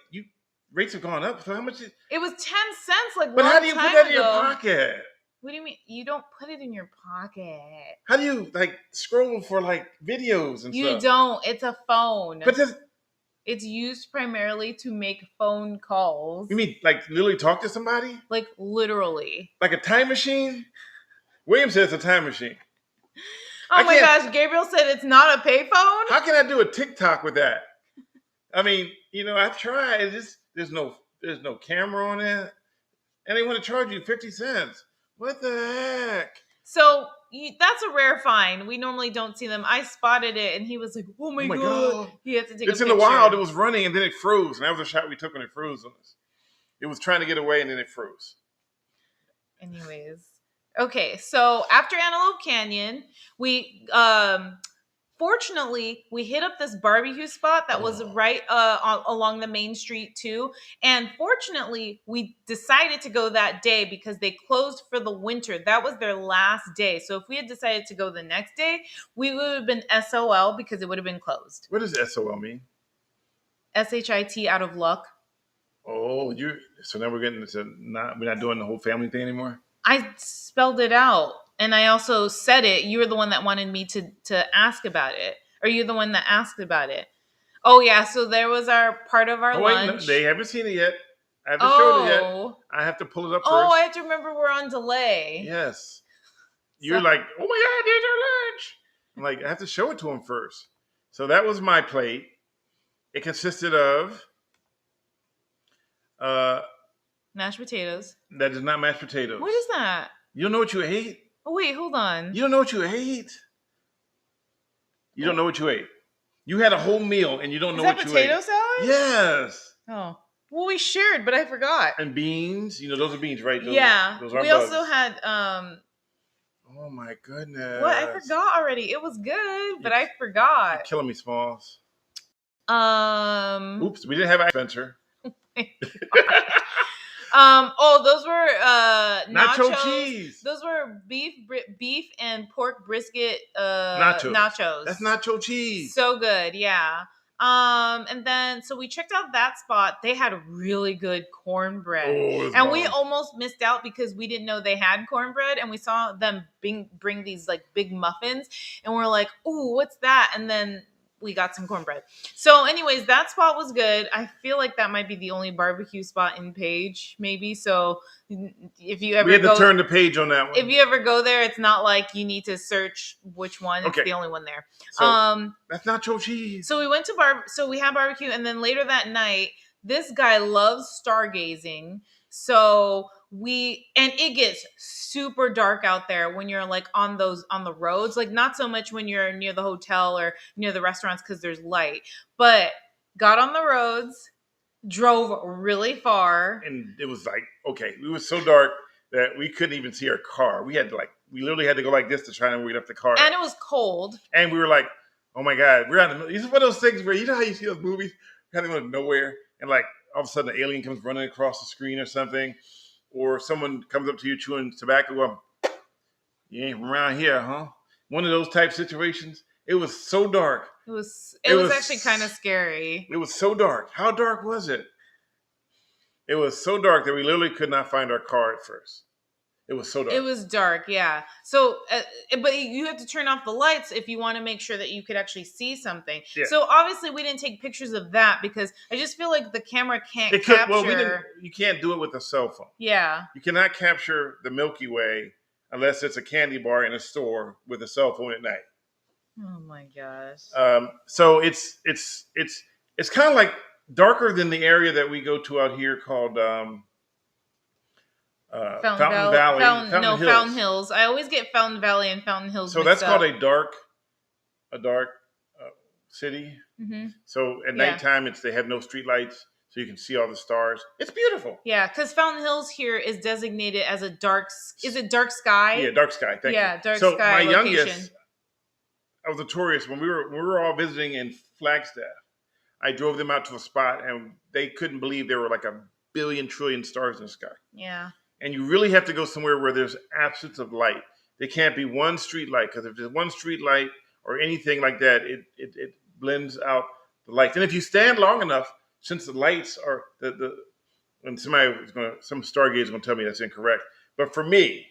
rates have gone up. So how much? It was 10 cents like But long how do you time put that ago. in your pocket? What do you mean? You don't put it in your pocket. How do you like scroll for like videos and stuff? You don't. It's a phone. But it's used primarily to make phone calls. You mean like literally talk to somebody? Like literally. Like a time machine? William says it's a time machine. Oh my gosh, Gabriel said it's not a payphone? How can I do a TikTok with that? I mean, you know, I've tried. It's just, there's no camera on it. And they want to charge you 50 cents. What the heck? So that's a rare find. We normally don't see them. I spotted it, and he was like, "Oh my god!" He had to take a picture. It's in the wild. It was running, and then it froze. And that was a shot we took when it froze on us. It was trying to get away, and then it froze. Anyways, okay. So after Antelope Canyon, we fortunately, we hit up this barbecue spot that was right along the main street too. And fortunately, we decided to go that day because they closed for the winter. That was their last day. So if we had decided to go the next day, we would have been SOL because it would have been closed. What does SOL mean? SHIT, out of luck. Oh, so now we're getting we're not doing the whole family thing anymore? I spelled it out. And I also said it. You were the one that wanted me to ask about it. Or you're the one that asked about it. Oh, yeah. So there was part of our lunch. Wait, they haven't seen it yet. I haven't showed it yet. I have to pull it up first. Oh, I have to remember we're on delay. Yes. You're like, oh my God, there's our lunch. I'm like, I have to show it to him first. So that was my plate. It consisted of mashed potatoes. That is not mashed potatoes. What is that? You don't know what you ate? Oh, wait, hold on. You don't know what you ate? You don't know what you ate. You had a whole meal and you don't know what you ate. Is that potato salad? Yes. Oh. Well, we shared, but I forgot. And beans. You know, those are beans, right? Those are we also had... oh, my goodness. What? I forgot already. It was good, but I forgot. You're killing me, Smalls. Oops, we didn't have Spencer. Those were nacho cheese. Those were beef and pork brisket nachos. That's nacho cheese. So good, yeah. And then so we checked out that spot. They had really good cornbread, and we almost missed out because we didn't know they had cornbread, and we saw them bring these like big muffins, and we're like, "Ooh, what's that?" And then we got some cornbread. So anyways, that spot was good. I feel like that might be the only barbecue spot in Page, maybe. So if you ever we had to turn the page on that one. If you ever go there, it's not like you need to search which one. It's the only one there. So, that's nacho cheese. So we went to so we had barbecue, and then later that night, this guy loves stargazing. So it gets super dark out there when you're like on the roads, like not so much when you're near the hotel or near the restaurants because there's light, but got on the roads, drove really far, and it was like, okay, it was so dark that we couldn't even see our car. We literally had to go like this to try and read up the car, and it was cold, and we were like, oh my God, we're out of the middle. This is one of those things where you know how you see those movies kind of out of nowhere, and like all of a sudden an alien comes running across the screen or something. Or someone comes up to you chewing tobacco, well, you ain't from around here, huh? One of those type situations. It was so dark. It was actually kind of scary. It was so dark. How dark was it? It was so dark that we literally could not find our car at first. It was so dark. It was dark, yeah. So, but you have to turn off the lights if you want to make sure that you could actually see something. Yeah. So obviously we didn't take pictures of that because I just feel like the camera can't capture. Well, you can't do it with a cell phone. Yeah. You cannot capture the Milky Way unless it's a candy bar in a store with a cell phone at night. Oh my gosh. So it's kind of like darker than the area that we go to out here called Fountain Valley. Fountain Hills. I always get Fountain Valley and Fountain Hills. So that's called a dark city. Mm-hmm. So at nighttime, they have no street lights, so you can see all the stars. It's beautiful. Yeah, because Fountain Hills here is designated as a dark. Is it dark sky? Yeah, dark sky. Thank you. Yeah, dark so sky. My location. youngest, I was a tourist when we were all visiting in Flagstaff. I drove them out to a spot, and they couldn't believe there were like a billion trillion stars in the sky. Yeah. And you really have to go somewhere where there's absence of light. There can't be one street light, because if there's one street light or anything like that, it blends out the lights. And if you stand long enough, since the lights are and some stargazer is going to tell me that's incorrect, but for me,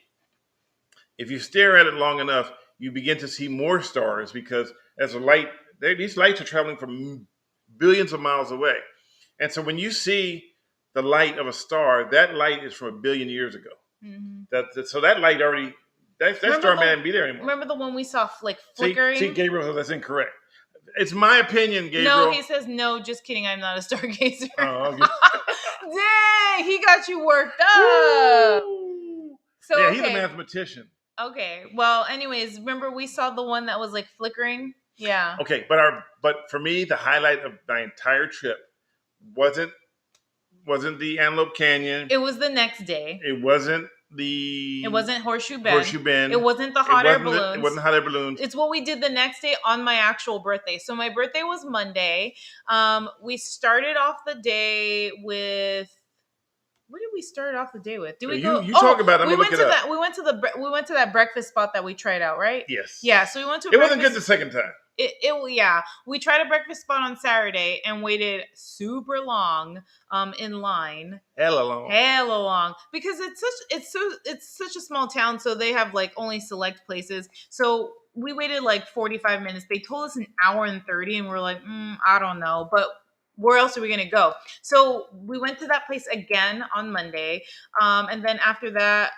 if you stare at it long enough, you begin to see more stars, because as a light, these lights are traveling from billions of miles away. And so when you see the light of a star, that light is from a billion years ago. Mm-hmm. So that light already, that star may not be there anymore. Remember the one we saw flickering? See, Gabriel says that's incorrect. It's my opinion, Gabriel. No, he says no. Just kidding. I'm not a stargazer. Oh, okay. Dang, he got you worked up. So yeah, he's a mathematician. Okay. Well, anyways, remember we saw the one that was like flickering? Yeah. Okay, but for me, the highlight of my entire trip wasn't the Antelope Canyon. It was the next day. It wasn't Horseshoe Bend. It wasn't the hot air balloons. It wasn't hot air balloons. It's what we did the next day on my actual birthday. So my birthday was Monday. We started off the day with. What did we start off the day with? Did we go? You talk about it. We went to that breakfast spot that we tried out, right? Yes. Yeah. So we went to. It wasn't good the second time. Yeah. We tried a breakfast spot on Saturday and waited super long in line. Hella long. Because it's such a small town, so they have like only select places. So we waited like 45 minutes. They told us an hour and 30, and we're like, I don't know, but where else are we going to go? So we went to that place again on Monday. And then after that,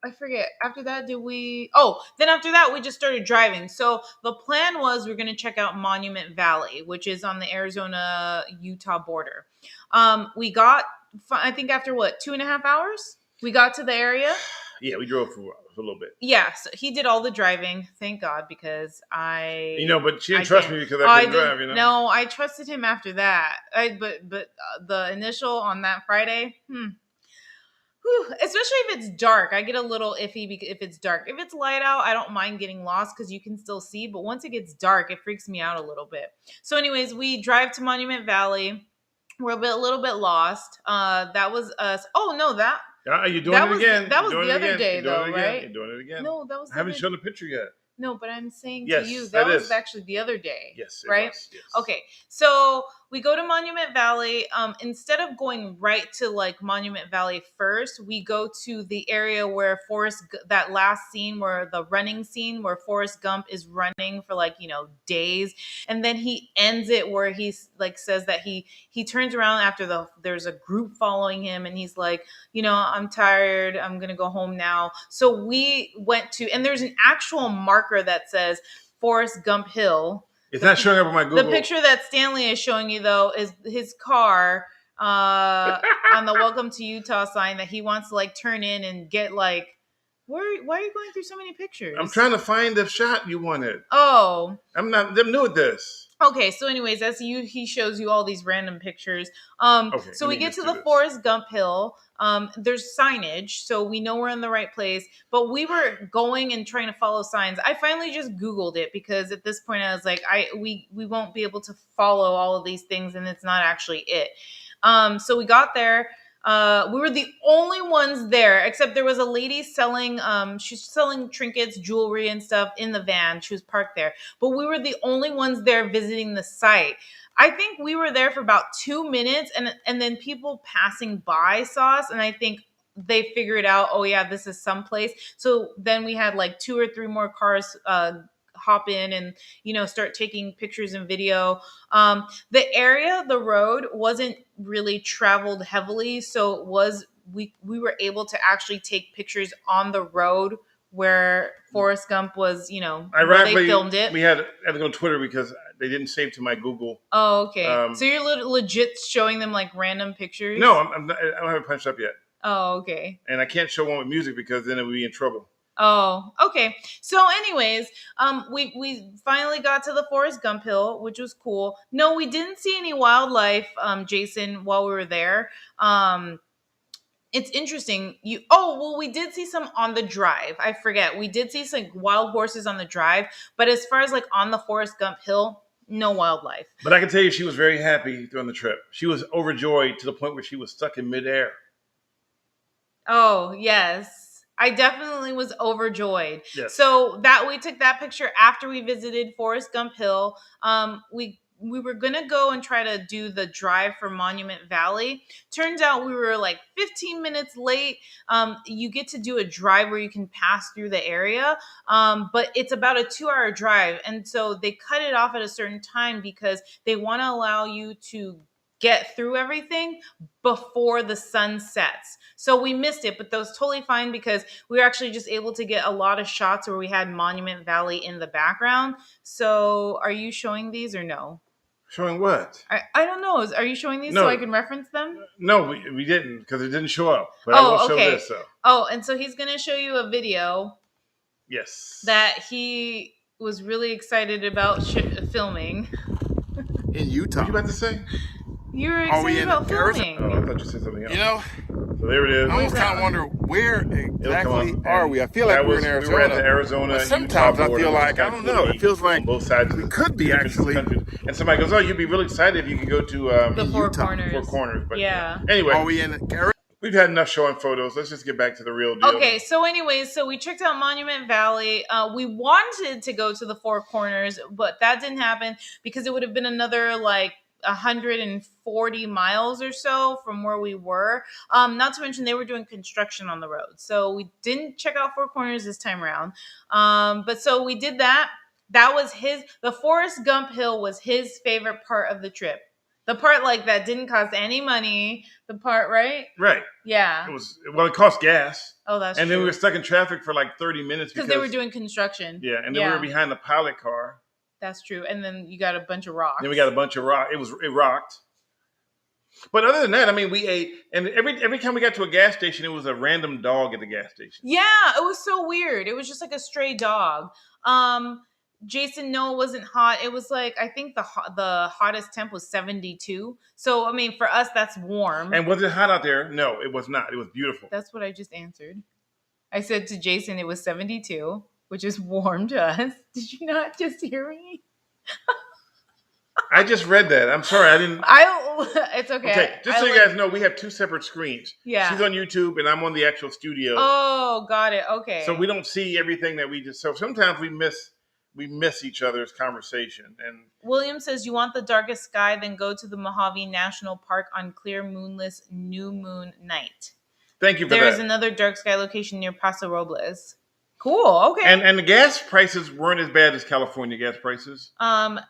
I forget. After that, after that, we just started driving. So the plan was we're going to check out Monument Valley, which is on the Arizona-Utah border. We got, I think after 2.5 hours, we got to the area. Yeah, we drove for a little bit. Yeah, so he did all the driving, thank God, because but she didn't trust me because I couldn't drive, No, I trusted him after that. But the initial on that Friday, especially if it's dark, I get a little iffy if it's dark. If it's light out, I don't mind getting lost because you can still see. But once it gets dark, it freaks me out a little bit. So anyways, we drive to Monument Valley. We're a little bit lost. That was us. Oh, no, you're doing it again. That was the other day, though, right? You're doing it again. No, that was. I haven't shown the picture yet. No, but I'm saying yes, to you, that was actually the other day. Yes, right? Yes. Okay, so we go to Monument Valley. Instead of going right to like Monument Valley first, we go to the area where that last scene where the running scene where Forrest Gump is running for days. And then he ends it where he's like says that he turns around after there's a group following him and he's like, I'm tired. I'm going to go home now. So we went to, and there's an actual marker that says Forrest Gump Hill. It's not showing up on my Google. The picture that Stanley is showing you, though, is his car on the Welcome to Utah sign that he wants to turn in and get why are you going through so many pictures? I'm trying to find the shot you wanted. Oh. I'm new at this. Okay, so anyways, he shows you all these random pictures. So we get to the Forrest Gump Hill. There's signage, so we know we're in the right place. But we were going and trying to follow signs. I finally just Googled it because at this point I was like, we won't be able to follow all of these things, and it's not actually it. So we got there. We were the only ones there, except there was a lady selling, she's selling trinkets, jewelry and stuff in the van. She was parked there, but we were the only ones there visiting the site. I think we were there for about 2 minutes and then people passing by saw us. And I think they figured out, oh yeah, this is someplace. So then we had 2 or 3 more cars, hop in and start taking pictures and video. The road wasn't really traveled heavily, so it was we were able to actually take pictures on the road where Forrest Gump was, where they filmed it. We had to go to Twitter because they didn't save to my Google. Oh, okay. So you're legit showing them random pictures? No, I don't have it punched up yet. Oh, okay. And I can't show one with music because then it would be in trouble. Oh, okay. So anyways, we finally got to the Forrest Gump Hill, which was cool. No, we didn't see any wildlife, Jason, while we were there. It's interesting. We did see some on the drive. I forget. We did see some wild horses on the drive, but as far as on the Forrest Gump Hill, no wildlife. But I can tell you she was very happy during the trip. She was overjoyed to the point where she was stuck in midair. Oh, yes. I definitely was overjoyed. Yes. So we took that picture after we visited Forrest Gump Hill. We were going to go and try to do the drive for Monument Valley. Turns out we were like 15 minutes late. You get to do a drive where you can pass through the area, but it's about a 2-hour drive. And so they cut it off at a certain time because they want to allow you to get through everything before the sun sets. So we missed it, but that was totally fine because we were actually just able to get a lot of shots where we had Monument Valley in the background. So are you showing these or no? Showing what? I don't know. Are you showing these No. so I can reference them? No, we didn't because it didn't show up. But I will show this. So. Oh, and so he's going to show you a video. Yes. That he was really excited about filming. In Utah. What you about to say? You were excited about filming. Oh, I thought you said something else. You know, so there it is. I always kind of wonder where exactly are we? I feel like we're in Arizona. We were at the Arizona. But sometimes Utah I feel like, I don't know, it feels like both sides we could be actually. And somebody goes, "Oh, you'd be really excited if you could go to the Four Corners." Four Corners. But yeah. Anyway, are we in Arizona? We've had enough showing photos. Let's just get back to the real deal. Okay, so anyways, we checked out Monument Valley. We wanted to go to the Four Corners, but that didn't happen because it would have been another like 140 miles or so from where we were. Not to mention they were doing construction on the road. So we didn't check out Four Corners this time around. But so we did that. That was the Forrest Gump Hill was his favorite part of the trip. The part like that didn't cost any money. The part, right? Right. Yeah. It cost gas. Oh, that's true. And then we were true. stuck in traffic for like 30 minutes because they were doing construction. Yeah, and then we were behind the pilot car. That's true. And then you got a bunch of rocks. Then we got a bunch of rock. It rocked. But other than that, I mean, we ate, and every time we got to a gas station, it was a random dog at the gas station. Yeah, it was so weird. It was just like a stray dog. Jason, no, it wasn't hot. It was like, I think the hottest temp was 72. So, I mean, for us, that's warm. And was it hot out there? No, it was not. It was beautiful. That's what I just answered. I said to Jason, it was 72, which is warm to us. Did you not just hear me? I just read that. I'm sorry. I didn't. It's okay. Okay, just so you guys know, we have two separate screens. Yeah. She's on YouTube, and I'm on the actual studio. Oh, got it. Okay. So we don't see everything that we just. So sometimes we miss each other's conversation. And William says, you want the darkest sky, then go to the Mojave National Park on clear, moonless, new moon night. Thank you for that. There is another dark sky location near Paso Robles. Cool. Okay. And the gas prices weren't as bad as California gas prices.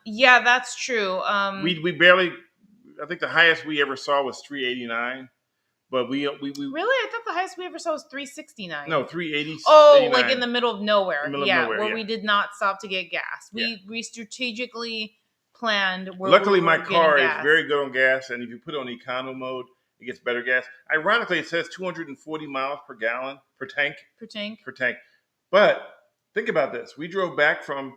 Yeah, that's true. We barely. I think the highest we ever saw was $3.89. But we really, I thought the highest we ever saw was $3.69. No, $3.80. Oh, like in the middle of nowhere. Where we did not stop to get gas. We strategically planned. Luckily, my car is very good on gas, and if you put it on econo mode, it gets better gas. Ironically, it says 240 miles per gallon per tank. Per tank. But think about this: we drove back from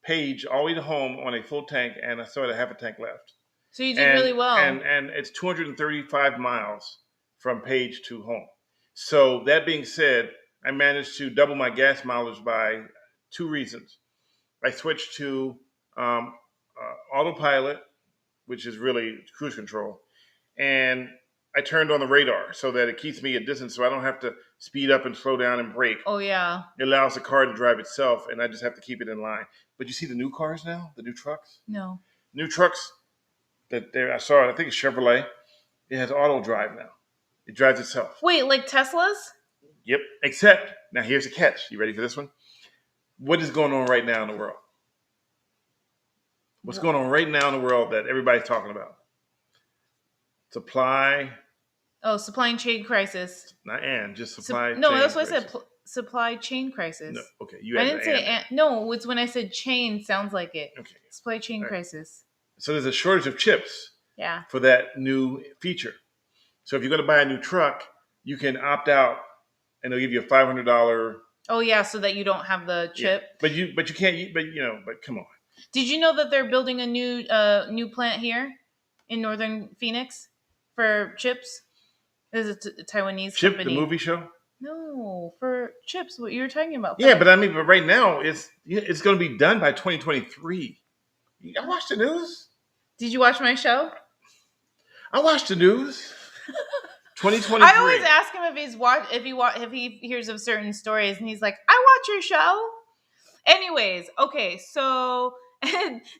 Page all the way to home on a full tank, and I still had a half a tank left. So you did really well. And it's 235 miles from Page to home. So that being said, I managed to double my gas mileage by two reasons. I switched to autopilot, which is really cruise control. And I turned on the radar so that it keeps me at distance so I don't have to speed up and slow down and brake. Oh, yeah. It allows the car to drive itself, and I just have to keep it in line. But you see the new cars now? The new trucks? No. New trucks. I saw it. I think it's Chevrolet. It has auto drive now. It drives itself. Wait, like Teslas? Yep. Except, now here's the catch. You ready for this one? What is going on right now in the world? What's going on right now in the world that everybody's talking about? Supply. Oh, supply chain crisis. Not just supply chain. No, that's what I said. Supply chain crisis. No, okay. I didn't say no. It's when I said chain sounds like it. Okay. Supply chain crisis. So there's a shortage of chips. Yeah. For that new feature. So if you're going to buy a new truck, you can opt out, and they'll give you a $500. Oh yeah, so that you don't have the chip. Yeah. But you can't. But come on. Did you know that they're building a new plant here in northern Phoenix for chips? There's a Taiwanese Chip, company. the movie show? No, for chips. What you were talking about? Yeah, but right now it's going to be done by 2023. I watched the news. Did you watch my show? I watched the news. 2023. I always ask him if he hears of certain stories, and he's like, "I watch your show." Anyways, okay, so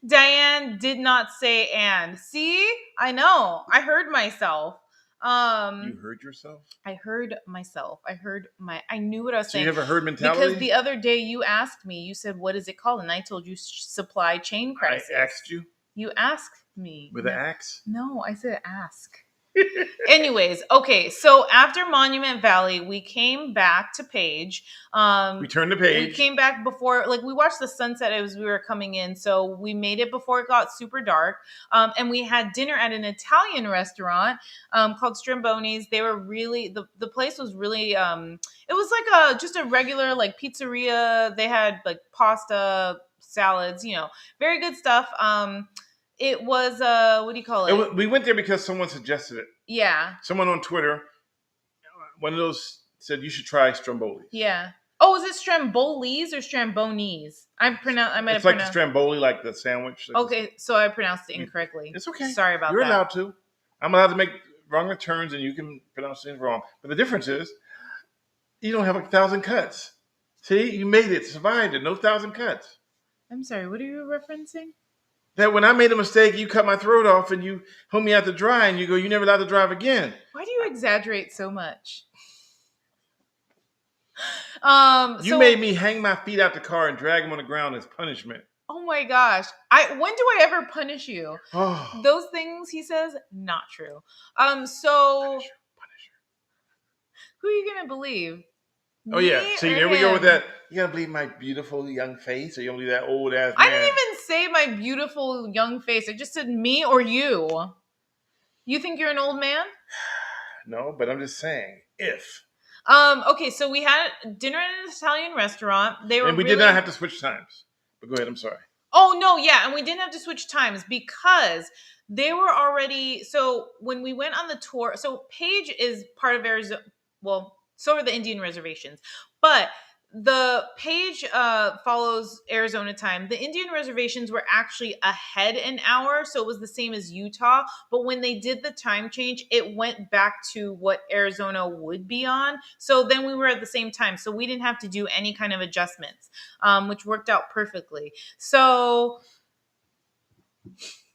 Diane did not say and. See, I know. I heard myself. You heard yourself? I heard myself. I knew what I was saying. You ever heard mentality? Because the other day you asked me, you said, "What is it called?" And I told you supply chain crisis. I asked you? You asked me. With an axe? No, I said ask. Anyways, okay, so after Monument Valley, we came back to Page. We turned the page. We came back before, we watched the sunset as we were coming in, so we made it before it got super dark. And we had dinner at an Italian restaurant called Stramboni's. They were really, the place was really, it was like just a regular pizzeria. They had pasta, salads, very good stuff. It was what do you call it? We went there because someone suggested it. Yeah. Someone on Twitter, one of those said you should try Stromboli. Yeah. Oh, is it Stramboli's or Stramboni's? It's like the Stromboli, like the sandwich. Okay, so I pronounced it incorrectly. It's okay. Sorry about that. You're allowed to. I'm allowed to make wrong returns, and you can pronounce things wrong. But the difference is, you don't have 1,000 cuts. See, you made it, survived it, no 1,000 cuts. I'm sorry. What are you referencing? That when I made a mistake, you cut my throat off and you hung me out to dry, and you go, "You never allowed to drive again." Why do you exaggerate so much? You made me hang my feet out the car and drag them on the ground as punishment. Oh my gosh! When do I ever punish you? Oh. Those things he says, not true. So Punisher. Who are you gonna believe? Oh yeah. See, there we go with that. You gotta believe my beautiful young face, or you gonna believe that old ass man? I didn't even say my beautiful young face. I just said me or you. You think you're an old man? No, but I'm just saying if. Okay, so we had dinner at an Italian restaurant. And we did not have to switch times. But go ahead, I'm sorry. Oh no, yeah, and we didn't have to switch times because they were already. So when we went on the tour, so Page is part of Arizona. Well, so are the Indian reservations, but the Page follows Arizona time. The Indian reservations were actually ahead an hour, so it was the same as Utah. But when they did the time change, it went back to what Arizona would be on. So then we were at the same time, so we didn't have to do any kind of adjustments, which worked out perfectly. So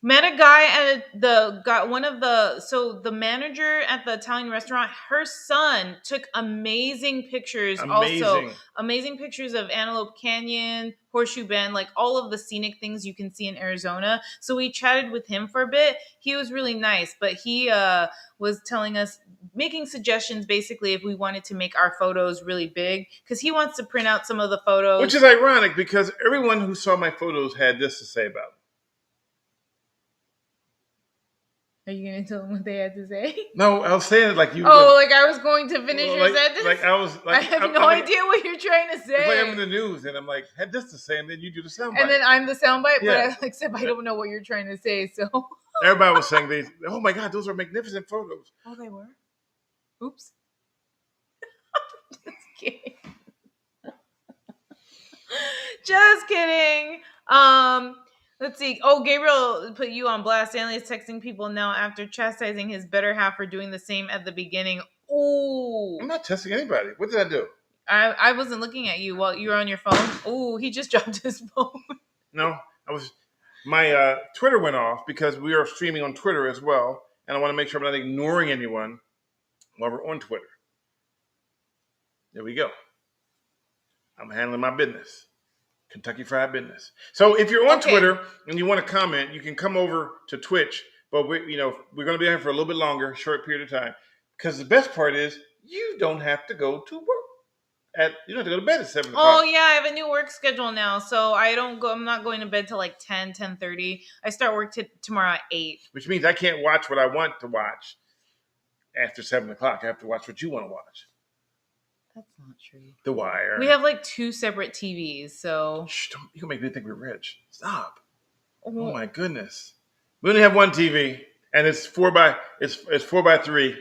met a guy at the manager at the Italian restaurant. Her son took amazing pictures. Also amazing pictures of Antelope Canyon, Horseshoe Bend, like all of the scenic things you can see in Arizona. So we chatted with him for a bit. He was really nice, but he was telling us, making suggestions basically if we wanted to make our photos really big, because he wants to print out some of the photos. Which is ironic because everyone who saw my photos had this to say about them. Are you going to tell them what they had to say? No, I was saying it like you. Like I was going to finish your sentence? I have no idea what you're trying to say. It's like I'm in the news and I'm like, had this to say, and then you do the soundbite. And then I'm the soundbite, yeah. But except I don't know what you're trying to say, so. Everybody was saying these. Oh my God, those are magnificent photos. Oh, they were? Oops. Just kidding. Just kidding. Let's see. Oh, Gabriel put you on blast. Stanley is texting people now after chastising his better half for doing the same at the beginning. Oh, I'm not testing anybody. What did I do? I wasn't looking at you while you were on your phone. Oh, he just dropped his phone. No, I was. My Twitter went off because we are streaming on Twitter as well, and I want to make sure I'm not ignoring anyone while we're on Twitter. There we go. I'm handling my business. Kentucky Fried Business. So if you're on Twitter and you want to comment, you can come over to Twitch. But we're going to be here for a little bit longer, short period of time. Because the best part is you don't have to go to work. You don't have to go to bed at 7 o'clock. Oh yeah, I have a new work schedule now, so I'm not going to bed till like 10:30. I start work tomorrow at 8. Which means I can't watch what I want to watch after 7 o'clock. I have to watch what you want to watch. That's not true. The Wire. We have like 2 separate TVs, so. Shh, you can make me think we're rich. Stop. Oh my goodness. We only have one TV, and it's 4x3.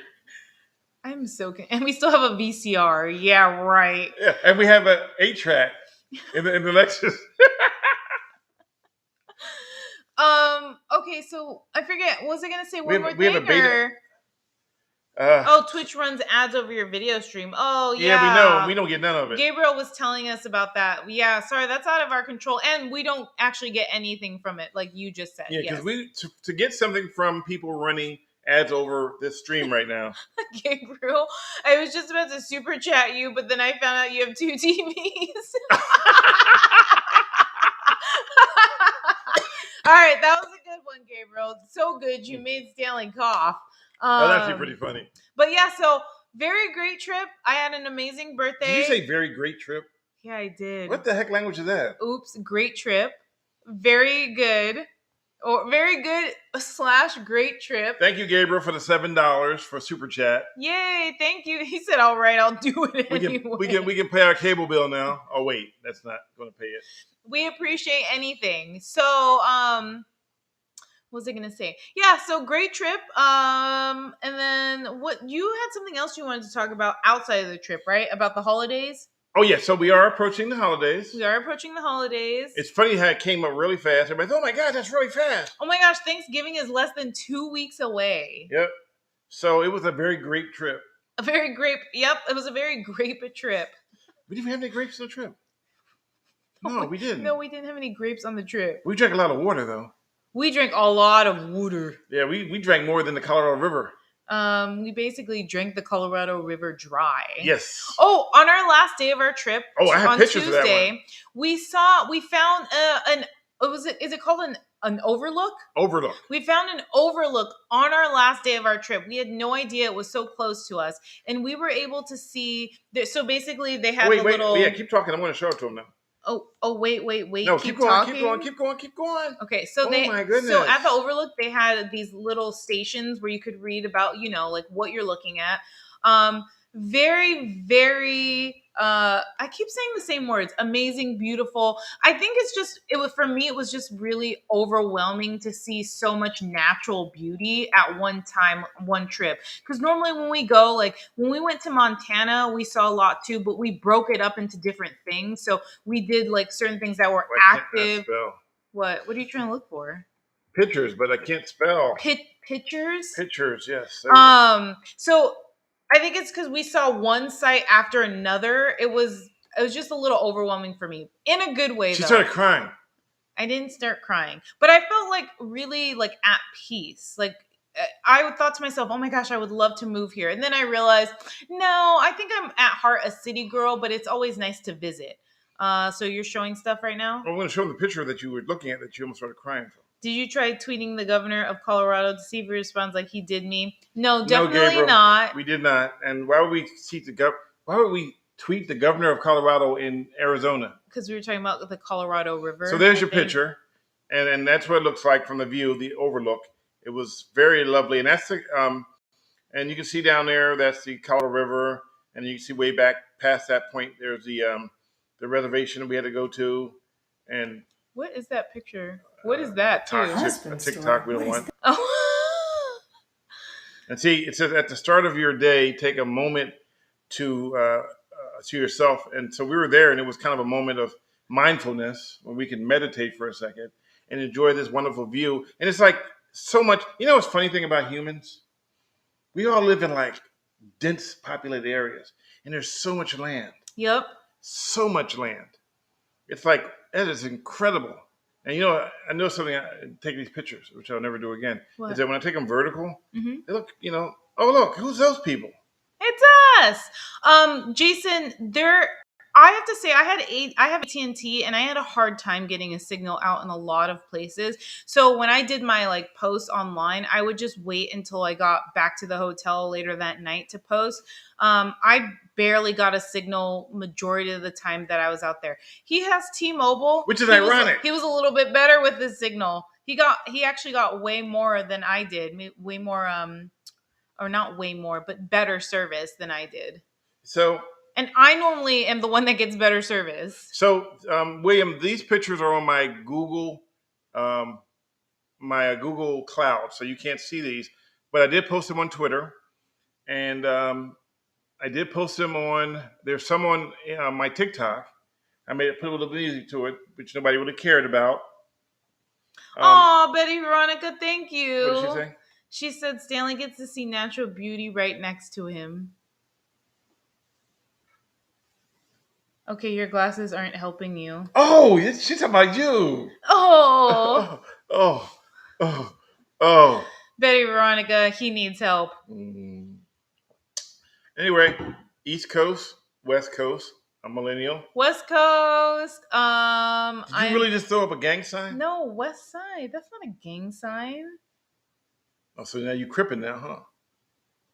I'm so and we still have a VCR. Yeah, right. Yeah, and we have an 8-track in the Lexus. Okay, so I forget. Was I gonna say one more we have a thing? beta. Twitch runs ads over your video stream. Oh, Yeah, we know. We don't get none of it. Gabriel was telling us about that. Yeah, sorry, that's out of our control, and we don't actually get anything from it, like you just said. Yeah, because to get something from people running ads over this stream right now. Gabriel, I was just about to super chat you, but then I found out you have 2 TVs. All right, that was a good one, Gabriel. So good, you made Stanley cough. That's actually pretty funny. But yeah, so very great trip. I had an amazing birthday. Did you say very great trip? Yeah, I did. What the heck language is that? Oops, great trip. Very good. Or very good / great trip. Thank you, Gabriel, for the $7 for Super Chat. Yay, thank you. He said, all right, I'll do it anyway. We can pay our cable bill now. Oh, wait, that's not going to pay it. We appreciate anything. So, what was I gonna say? Yeah, so great trip. And then what you had something else you wanted to talk about outside of the trip, right? About the holidays? Oh yeah, so we are approaching the holidays. It's funny how it came up really fast. Everybody's, oh my God, that's really fast. Oh my gosh, Thanksgiving is less than 2 weeks away. Yep. So it was a very great trip. It was a very grape trip. We didn't have any grapes on the trip. No, we didn't. No, we didn't have any grapes on the trip. We drank a lot of water though. We drank a lot of water. Yeah, we drank more than the Colorado River. We basically drank the Colorado River dry. Yes. Oh, on our last day of our trip, I have pictures Tuesday, of that one. we found is it called an overlook? Overlook. We found an overlook on our last day of our trip. We had no idea it was so close to us, and we were able to see. So basically, they had little. Yeah, keep talking. I'm going to show it to them now. Oh, wait. No, keep going. Okay, so my goodness. So at the overlook, they had these little stations where you could read about, like what you're looking at. Very, very, I keep saying the same words, amazing, beautiful. I think for me, it was just really overwhelming to see so much natural beauty at one time, one trip. Because normally when we go, like when we went to Montana, we saw a lot too, but we broke it up into different things. So we did like certain things that were active. What are you trying to look for? Pictures, but I can't spell. Pictures? Pictures, yes. So I think it's because we saw one site after another. It was just a little overwhelming for me in a good way. She started crying. I didn't start crying, but I felt like really like at peace. Like I thought to myself, oh my gosh, I would love to move here. And then I realized, no, I think I'm at heart a city girl, but it's always nice to visit. So you're showing stuff right now? I'm going to show them the picture that you were looking at that you almost started crying for. Did you try tweeting the governor of Colorado to see if he responds like he did me? No, definitely not. We did not. And why would we tweet the governor of Colorado in Arizona? Because we were talking about the Colorado River. So there's your picture, and that's what it looks like from the view, the overlook. It was very lovely, and that's the and you can see down there that's the Colorado River, and you can see way back past that point there's the reservation we had to go to, and what is that picture? What is that too? A TikTok we don't want. Oh. And see, it says at the start of your day, take a moment to yourself. And so we were there, and it was kind of a moment of mindfulness where we can meditate for a second and enjoy this wonderful view. And it's like so much. You know what's the funny thing about humans? We all live in like dense populated areas, and there's so much land. Yep. So much land. It's like, that is incredible. And I know something, I take these pictures, which I'll never do again, is that when I take them vertical, they look, oh, look, who's those people? It's us. Jason, I have to say, I have AT&T, and I had a hard time getting a signal out in a lot of places. So when I did my like posts online, I would just wait until I got back to the hotel later that night to post. I barely got a signal majority of the time that I was out there. He has T-Mobile, which is ironic. He was a little bit better with the signal. He actually got way more than I did. Way more, or not way more, but better service than I did. So. And I normally am the one that gets better service. So, William, these pictures are on my Google Cloud, so you can't see these. But I did post them on Twitter, and I did post them on. There's some on my TikTok. I put a little music to it, which nobody would have cared about. Oh, Betty Veronica, thank you. What did she say? She said Stanley gets to see natural beauty right next to him. Okay, your glasses aren't helping you. Oh, she's talking about you. Oh. Oh. Betty Veronica, he needs help. Anyway, East Coast, West Coast. I'm millennial. West Coast. Did you really just throw up a gang sign? No, West Side. That's not a gang sign. Oh, so now you're crippin' now, huh?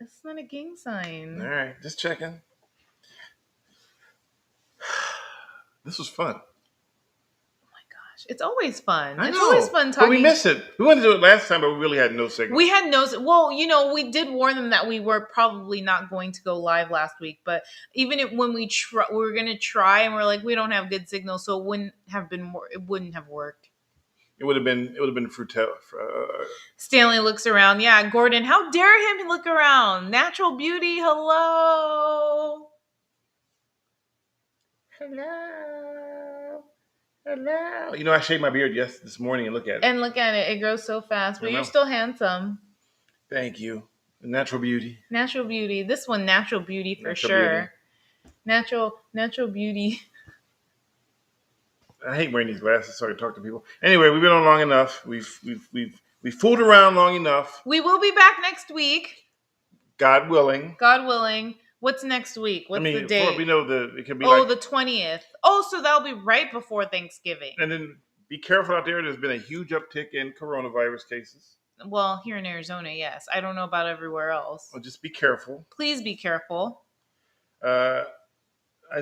It's not a gang sign. All right, just checking. This was fun. It's always fun. I It's know, always fun talking. but we missed it. We wanted to do it last time, but we really had no signal. We had no. Well, we did warn them that we were probably not going to go live last week. But even when we were going to try, and we're like, we don't have good signal, so it wouldn't have been. It wouldn't have worked. It would have been fruitella. Stanley looks around. Yeah, Gordon, how dare him look around? Natural beauty. Hello. Hello. You know, I shaved my beard this morning and look at it. And look at it. It grows so fast. But you're still handsome. Thank you. Natural beauty. Natural beauty. This one, natural beauty for sure. Beauty. Natural beauty. I hate wearing these glasses so I can talk to people. Anyway, we've been on long enough. We've fooled around long enough. We will be back next week. God willing. God willing. What's next week? What's the date? We know it could be the 20th. Oh, so that'll be right before Thanksgiving. And then be careful out there. There's been a huge uptick in coronavirus cases. Well, here in Arizona, yes. I don't know about everywhere else. Well, just be careful. Please be careful. I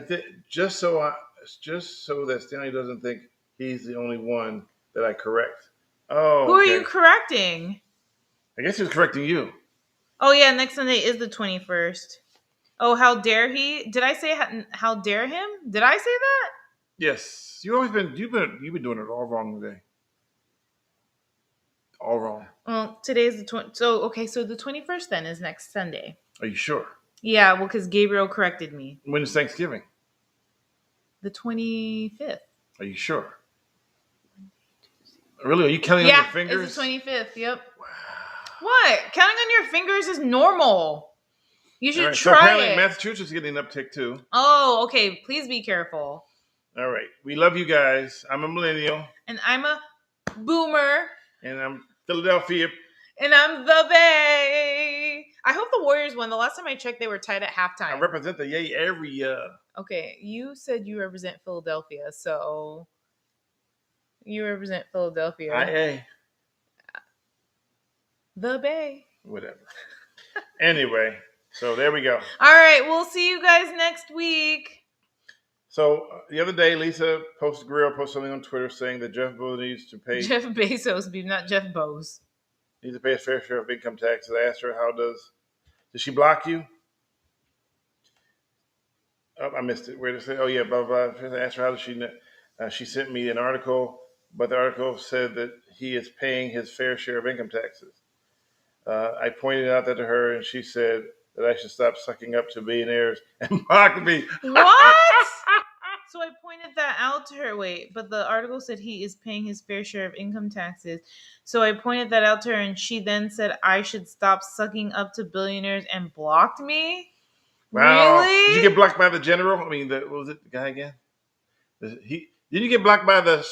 think just so that Stanley doesn't think he's the only one that I correct. Oh, who are you correcting? I guess he was correcting you. Oh yeah, next Sunday is the 21st. Oh, how dare he? Did I say how dare him? Did I say that? Yes. You've been doing it all wrong today. All wrong. Well, today's the 20th. So the 21st then is next Sunday. Are you sure? Yeah, well, because Gabriel corrected me. When is Thanksgiving? The 25th. Are you sure? Really? Are you counting on your fingers? Yeah, it's the 25th. Yep. Wow. What? Counting on your fingers is normal. You should try so apparently it. Massachusetts is getting an uptick too. Oh, okay. Please be careful. All right. We love you guys. I'm a millennial. And I'm a boomer. And I'm Philadelphia. And I'm the Bay. I hope the Warriors won. The last time I checked, they were tied at halftime. I represent the Yay area. Okay. You said you represent Philadelphia, so you represent Philadelphia. IA. The Bay. Whatever. Anyway. So there we go. All right. We'll see you guys next week. So the other day, Lisa posted something on Twitter saying that Jeff Bezos needs to pay. Jeff Bezos, not Jeff Bose. Needs to pay a fair share of income taxes. I asked her, did she block you? Oh, I missed it. Where did it say? Oh yeah, blah, blah, blah. I asked her, how does she know? She sent me an article, but the article said that he is paying his fair share of income taxes. I pointed out that to her, and she said that I should stop sucking up to billionaires and block me. What? So I pointed that out to her. Wait, but the article said he is paying his fair share of income taxes. So I pointed that out to her, and she then said I should stop sucking up to billionaires and blocked me? Wow. Really? Did you get blocked by the general? I mean, what was it, the guy again? Did you get blocked by the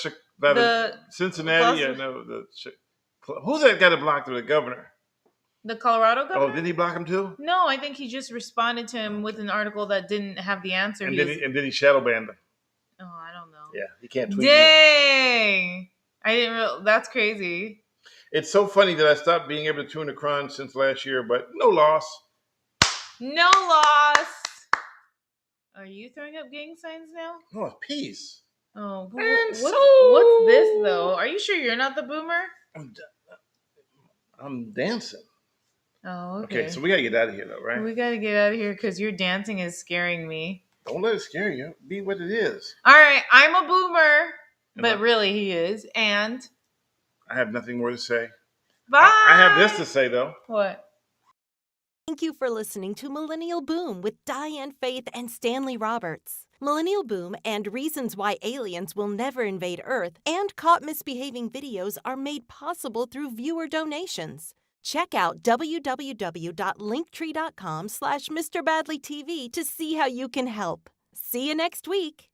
Cincinnati? Yeah, no. Who's that guy that blocked the governor? The Colorado governor? Oh, did he block him too? No, I think he just responded to him with an article that didn't have the answer. And then he shadow banned him. Oh, I don't know. Yeah, he can't tweet. Dang! I didn't realize. That's crazy. It's so funny that I stopped being able to tune the Cron since last year, but no loss. No loss. Are you throwing up gang signs now? No, it's peace. Oh, what's this though? Are you sure you're not the boomer? I'm dancing. Oh, okay. Okay, so we gotta get out of here though, right? We gotta get out of here because your dancing is scaring me. Don't let it scare you. Be what it is. All right, I'm a boomer, but really he is, and I have nothing more to say. Bye. I have this to say though. What? Thank you for listening to Millennial Boom with Diane Faith and Stanley Roberts. Millennial Boom and Reasons Why Aliens Will Never Invade Earth and Caught Misbehaving videos are made possible through viewer donations. Check out www.linktree.com/MrBadleyTV to see how you can help. See you next week.